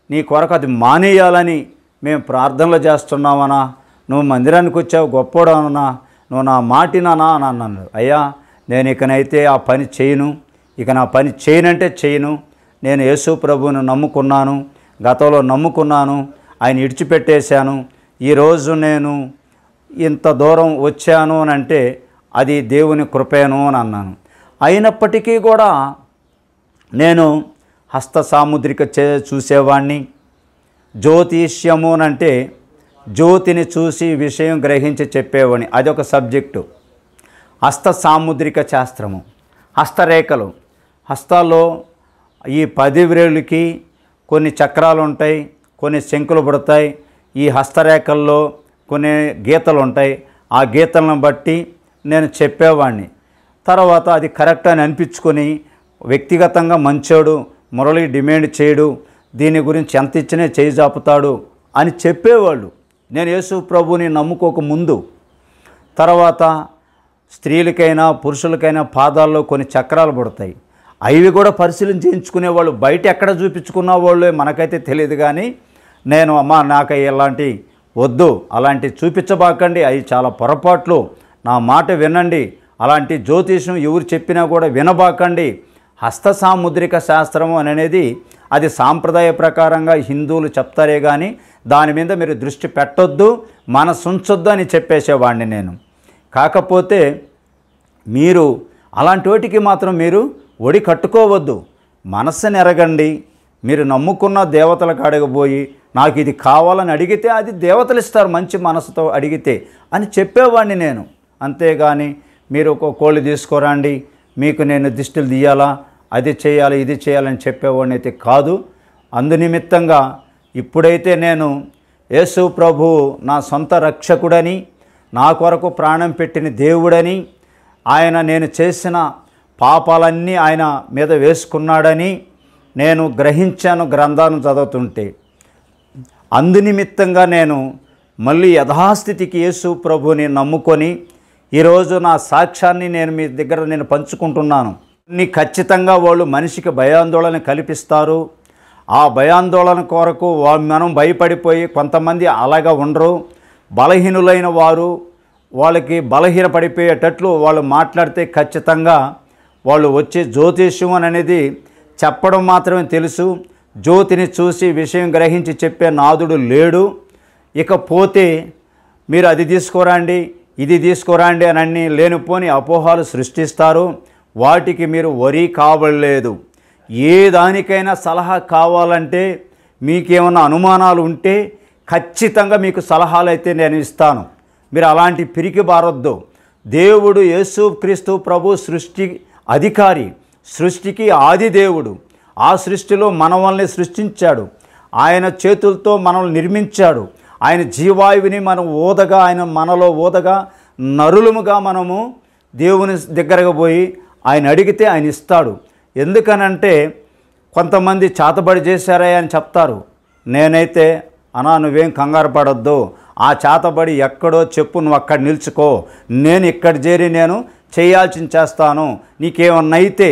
నీ కొరకు అది మానేయాలని మేము ప్రార్థనలు చేస్తున్నామన్నా. నువ్వు మందిరానికి వచ్చావు, గొప్పోడవనా, నువ్వు నా మాటినానా అని అన్నాను. అయ్యా, నేను ఇకనైతే ఆ పని చేయను, ఇక నా పని చేయనంటే చేయను. నేను యేసు ప్రభువును నమ్ముకున్నాను, గతంలో నమ్ముకున్నాను, ఆయన ఇడిచిపెట్టేశాను. ఈరోజు నేను ఇంత దూరం వచ్చాను అని అంటే అది దేవుని కృపేను అని అన్నాను. అయినప్పటికీ కూడా నేను హస్త సాముద్రిక చూసేవాడిని. జ్యోతిష్యము అంటే జ్యోతిని చూసి విషయం గ్రహించి చెప్పేవాడిని, అదొక సబ్జెక్టు. హస్త సాముద్రిక శాస్త్రము, హస్తరేఖలు, హస్తాల్లో ఈ 10 వ్రేళ్ళకి కొన్ని చక్రాలు ఉంటాయి, కొన్ని శంకులు పడతాయి. ఈ హస్తరేఖల్లో కొన్ని గీతలు ఉంటాయి. ఆ గీతలను బట్టి నేను చెప్పేవాడిని. తర్వాత అది కరెక్ట్ అని అనిపించుకొని వ్యక్తిగతంగా మంచోడు, మురళి డిమాండ్ చేయడు, దీని గురించి ఎంత ఇచ్చినా చేయి జాపుతాడు అని చెప్పేవాళ్ళు నేను యేసు ప్రభుని నమ్ముకోక ముందు. తర్వాత స్త్రీలకైనా పురుషులకైనా పాదాల్లో కొన్ని చక్రాలు పడతాయి, అవి కూడా పరిశీలన చేయించుకునేవాళ్ళు. బయట ఎక్కడ చూపించుకున్న వాళ్ళు మనకైతే తెలియదు. కానీ నేను అమ్మా నాకు ఇలాంటి వద్దు, అలాంటి చూపించబాకండి, అవి చాలా పొరపాట్లు, నా మాట వినండి, అలాంటి జ్యోతిషం ఎవరు చెప్పినా కూడా వినబాకండి. హస్త సాముద్రిక శాస్త్రము అనేది అది సాంప్రదాయ ప్రకారంగా హిందువులు చెప్తారే కానీ దాని మీద మీరు దృష్టి పెట్టొద్దు, మనసు ఉంచొద్దు అని చెప్పేసేవాడిని నేను. కాకపోతే మీరు అలాంటి వాటికి మాత్రం మీరు ఒడి కట్టుకోవద్దు, మనస్సుని ఎరగండి. మీరు నమ్ముకున్న దేవతలకు అడగబోయి నాకు ఇది కావాలని అడిగితే అది దేవతలు ఇస్తారు మంచి మనసుతో అడిగితే అని చెప్పేవాడిని నేను. అంతేగాని మీరు ఒక కోళ్ళు తీసుకురండి, మీకు నేను దిష్టిలు తీయాలా, అది చేయాలి ఇది చేయాలని చెప్పేవాడిని అయితే కాదు. అందునిమిత్తంగా ఇప్పుడైతే నేను యేసు ప్రభు నా సొంత రక్షకుడని, నా కొరకు ప్రాణం పెట్టిన దేవుడని, ఆయన నేను చేసిన పాపాలన్నీ ఆయన మీద వేసుకున్నాడని నేను గ్రహించాను గ్రంథాన్ని చదువుతుంటే. అందునిమిత్తంగా నేను మళ్ళీ యథాస్థితికి యేసు ప్రభుని నమ్ముకొని ఈరోజు నా సాక్ష్యాన్ని నేను మీ దగ్గర నేను పంచుకుంటున్నాను. ఖచ్చితంగా వాళ్ళు మనిషికి భయాందోళన కల్పిస్తారు. ఆ భయాందోళన కొరకు మనం భయపడిపోయి కొంతమంది అలాగా ఉండరు. బలహీనులైన వారు వాళ్ళకి బలహీనపడిపోయేటట్లు వాళ్ళు మాట్లాడితే ఖచ్చితంగా వాళ్ళు వచ్చి జ్యోతిష్యం అనేది చెప్పడం మాత్రమే తెలుసు. జ్యోతిని చూసి విషయం గ్రహించి చెప్పే నాదుడు లేడు. ఇకపోతే మీరు అది తీసుకురండి ఇది తీసుకురండి అని అన్ని లేనిపోని అపోహాలు సృష్టిస్తారు. వాటికి మీరు వరి కావలేదు. ఏ దానికైనా సలహా కావాలంటే మీకేమన్నా అనుమానాలు ఉంటే ఖచ్చితంగా మీకు సలహాలు అయితే నేను ఇస్తాను. మీరు అలాంటి పిరికి బారొద్దు. దేవుడు యేసుక్రీస్తు ప్రభు సృష్టి అధికారి, సృష్టికి ఆది దేవుడు. ఆ సృష్టిలో మనల్ని సృష్టించాడు, ఆయన చేతులతో మనల్ని నిర్మించాడు. ఆయన జీవాయువుని మనం ఊదగా, ఆయన మనలో ఊదగా నరులముగా మనము దేవుని దగ్గరకు పోయి ఆయన అడిగితే ఆయన ఇస్తాడు. ఎందుకనంటే కొంతమంది చేతబడి చేశారా అని చెప్తారు. నేనైతే అన్నా నువ్వేం కంగారు పడొద్దు, ఆ చేతబడి ఎక్కడో చెప్పు, నువ్వు అక్కడ నిల్చుకో, నేను ఇక్కడ చేరి నేను చేయాల్సింది చేస్తాను. నీకేమన్నా అయితే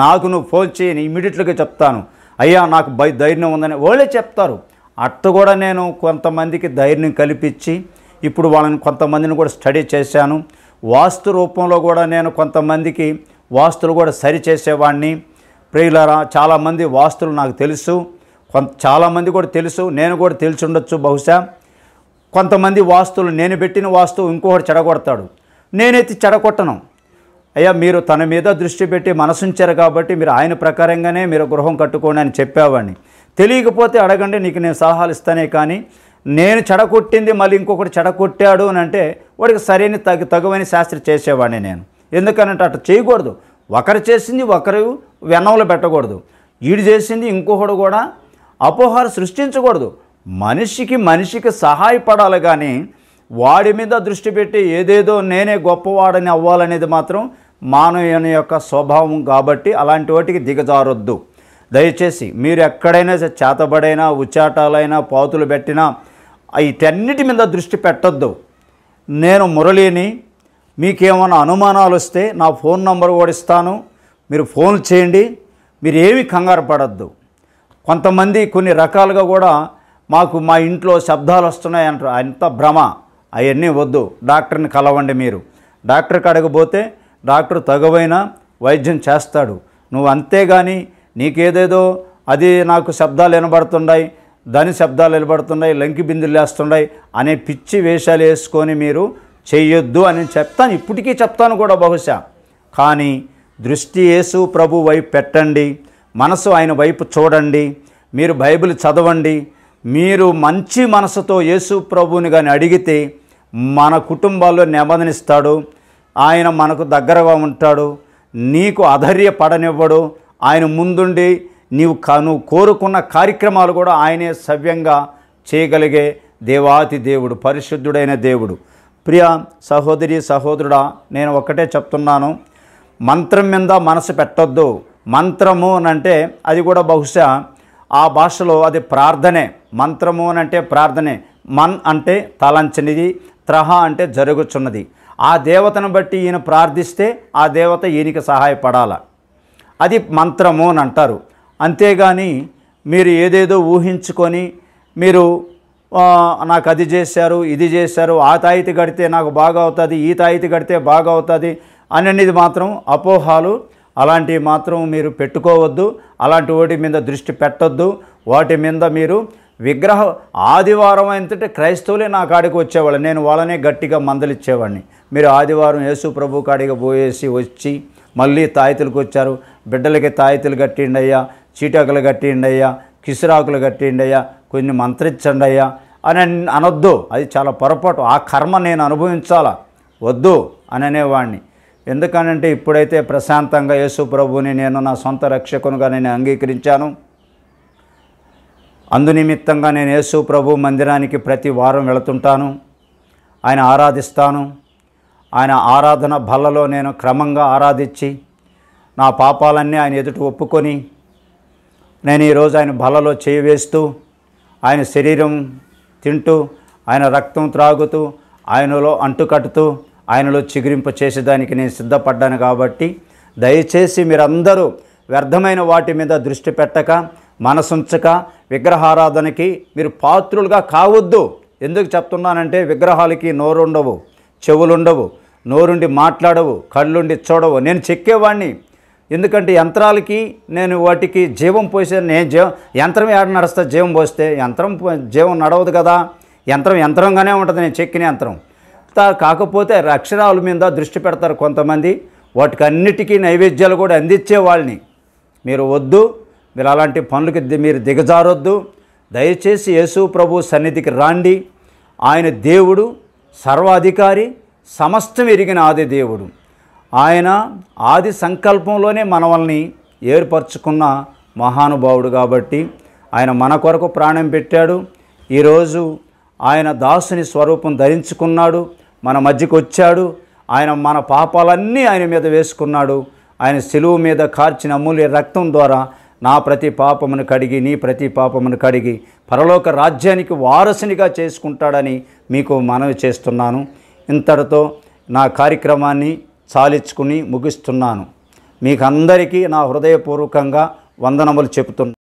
నాకు నువ్వు ఫోన్ చేయి, నేను ఇమీడియట్గా చెప్తాను. అయ్యా నాకు ధైర్యం ఉందని వాళ్ళే చెప్తారు. అట్ట కూడా నేను కొంతమందికి ధైర్యం కల్పించి ఇప్పుడు వాళ్ళని కొంతమందిని కూడా స్టడీ చేశాను. వాస్తు రూపంలో కూడా నేను కొంతమందికి వాస్తులు కూడా సరి చేసేవాడిని. ప్రియులారా, చాలామంది వాస్తులు నాకు తెలుసు, చాలామంది కూడా తెలుసు, నేను కూడా తెలిసి ఉండొచ్చు బహుశా. కొంతమంది వాస్తులు నేను పెట్టిన వాస్తువు ఇంకొకటి చెడగొడతాడు, నేనైతే చెడగొట్టను. అయ్యా మీరు తన మీద దృష్టి పెట్టి మనసుంచారు కాబట్టి మీరు ఆయన ప్రకారంగానే మీరు గృహం కట్టుకోండి అని చెప్పేవాడిని. తెలియకపోతే అడగండి, నీకు నేను సలహాలు ఇస్తానే. కానీ నేను చెడగొట్టింది మళ్ళీ ఇంకొకటి చెడగొట్టాడు అని అంటే వాడికి సరైన తగువైన శాస్త్రం చేసేవాడిని నేను. ఎందుకనంటే అట్లా చేయకూడదు. ఒకరు చేసింది ఒకరు వెన్నవలు పెట్టకూడదు. ఈడు చేసింది ఇంకొకడు కూడా అపోహాలు సృష్టించకూడదు. మనిషికి సహాయపడాలి కానీ వాడి మీద దృష్టి పెట్టి ఏదేదో నేనే గొప్పవాడని అవ్వాలనేది మాత్రం మానవుని యొక్క స్వభావం. కాబట్టి అలాంటి వాటికి దిగజారొద్దు. దయచేసి మీరు ఎక్కడైనా చేతబడైనా ఉచ్చాటాలైనా పాతులు పెట్టినా వీటన్నిటి మీద దృష్టి పెట్టొద్దు. నేను మురళిని, మీకేమైనా అనుమానాలు వస్తే నా ఫోన్ నంబర్ కూడా ఇస్తాను, మీరు ఫోన్ చేయండి. మీరు ఏమీ కంగారు పడద్దు. కొంతమంది కొన్ని రకాలుగా కూడా మాకు మా ఇంట్లో శబ్దాలు వస్తున్నాయి అంటారు. అంత భ్రమ, అవన్నీ వద్దు. డాక్టర్ని కలవండి. మీరు డాక్టర్కి అడగబోతే డాక్టర్ తగువైన వైద్యం చేస్తాడు. నువ్వు అంతేగాని నీకేదేదో అది నాకు శబ్దాలు వినబడుతున్నాయి, దాని శబ్దాలు వినబడుతున్నాయి, లంకి బిందులు వేస్తున్నాయి అనే పిచ్చి వేషాలు వేసుకొని మీరు చేయొద్దు అని చెప్తాను, ఇప్పటికీ చెప్తాను కూడా బహుశా. కానీ దృష్టి యేసు ప్రభు వైపు పెట్టండి, మనసు ఆయన వైపు చూడండి, మీరు బైబిల్ చదవండి. మీరు మంచి మనసుతో యేసు ప్రభువుని కానీ అడిగితే మన కుటుంబాల్లో నెమ్మదినిస్తాడు, ఆయన మనకు దగ్గరగా ఉంటాడు, నీకు అధైర్యపడనివ్వడు. ఆయన ముందుండి నువ్వు కోరుకున్న కార్యక్రమాలు కూడా ఆయనే సవ్యంగా చేయగలిగే దేవాతి దేవుడు, పరిశుద్ధుడైన దేవుడు. ప్రియ సహోదరి సహోదరుడా, నేను ఒకటే చెప్తున్నాను, మంత్రం మీద మనసు పెట్టొద్దు. మంత్రము అంటే అది కూడా బహుశా ఆ భాషలో అది ప్రార్థనే. మంత్రము అంటే ప్రార్థనే. మన్ అంటే తలంచనిది, త్రహ అంటే జరుగుచున్నది. ఆ దేవతను బట్టి ఈయన ప్రార్థిస్తే ఆ దేవత ఈయనకి సహాయపడాల, అది మంత్రము అని అంటారు. అంతేగాని మీరు ఏదేదో ఊహించుకొని మీరు నాకు అది చేశారు, ఇది చేశారు, ఆ తాయితీ కడితే నాకు బాగా అవుతుంది, ఈ తాయితీ కడితే బాగా అవుతుంది అనేది మాత్రం అపోహాలు. అలాంటివి మాత్రం మీరు పెట్టుకోవద్దు, అలాంటి వాటి మీద దృష్టి పెట్టొద్దు. వాటి మీద మీరు ఆదివారం ఏంటంటే క్రైస్తవులే నా కాడికి వచ్చేవాళ్ళు, నేను వాళ్ళనే గట్టిగా మందలిచ్చేవాడిని. మీరు ఆదివారం యేసు ప్రభు కాడికి పోయేసి వచ్చి మళ్ళీ తాయితులకు వచ్చారు, బిడ్డలకి తాయితులు కట్టిండి అయ్యా, చీటాకులు కట్టిండి అయ్యా, కిసురాకులు కట్టిండి అయ్యా, కొన్ని మంత్రించండి అయ్యా అని అనొద్దు. అది చాలా పొరపాటు. ఆ కర్మ నేను అనుభవించాలా, వద్దు అని అనేవాడిని. ఎందుకనంటే ఇప్పుడైతే ప్రశాంతంగా యేసు ప్రభువుని నేను నా సొంత రక్షకునిగా నేను అంగీకరించాను. అందునిమిత్తంగా నేను యేసు ప్రభు మందిరానికి ప్రతి వారం వెళుతుంటాను, ఆయన ఆరాధిస్తాను. ఆయన ఆరాధన బల్లలో నేను క్రమంగా ఆరాధించి నా పాపాలన్నీ ఆయన ఎదుట ఒప్పుకొని నేను ఈరోజు ఆయన బల్లలో చేయి వేస్తూ, ఆయన శరీరం తింటూ, ఆయన రక్తం త్రాగుతూ, ఆయనలో అంటుకట్టుతూ, ఆయనలో చిగురింప చేసేదానికి నేను సిద్ధపడ్డాను. కాబట్టి దయచేసి మీరందరూ వ్యర్థమైన వాటి మీద దృష్టి పెట్టక, మనసుంచక విగ్రహారాధనకి మీరు పాత్రులుగా కావద్దు. ఎందుకు చెప్తున్నానంటే విగ్రహాలకి నోరుండవు, చెవులుండవు, నోరుండి మాట్లాడవు, కళ్ళుండి చూడవు. నేను చెక్కేవాడిని, ఎందుకంటే యంత్రాలకి నేను వాటికి జీవం పోసే. నేను యంత్రం ఏడ నడుస్తా, జీవం పోస్తే జీవం నడవదు కదా. యంత్రంగానే ఉంటుంది నేను చెక్కిన యంత్రం. కాకపోతే అక్షరాల మీద దృష్టి పెడతారు కొంతమంది, వాటికి అన్నిటికీ నైవేద్యాలు కూడా అందించే వాళ్ళని మీరు వద్దు. మీరు అలాంటి పనులకి మీరు దిగజారొద్దు. దయచేసి యేసు ప్రభు సన్నిధికి రాండి. ఆయన దేవుడు, సర్వాధికారి, సమస్తం ఎరిగిన ఆది దేవుడు. ఆయన ఆది సంకల్పంలోనే మనల్ని ఏర్పరచుకున్న మహానుభావుడు. కాబట్టి ఆయన మన కొరకు ప్రాణం పెట్టాడు. ఈరోజు ఆయన దాసుని స్వరూపం ధరించుకున్నాడు, మన మధ్యకు వచ్చాడు. ఆయన మన పాపాలన్నీ ఆయన మీద వేసుకున్నాడు. ఆయన శిలువ మీద కార్చిన అమూల్య రక్తం ద్వారా నా ప్రతి పాపమును కడిగి, నీ ప్రతి పాపమును కడిగి పరలోక రాజ్యానికి వారసునిగా చేసుకుంటాడని మీకు మనవి చేస్తున్నాను. ఇంతటితో నా కార్యక్రమాన్ని చాలించుకుని ముగిస్తున్నాను. మీకందరికీ నా హృదయపూర్వకంగా వందనములు చెబుతున్నాను.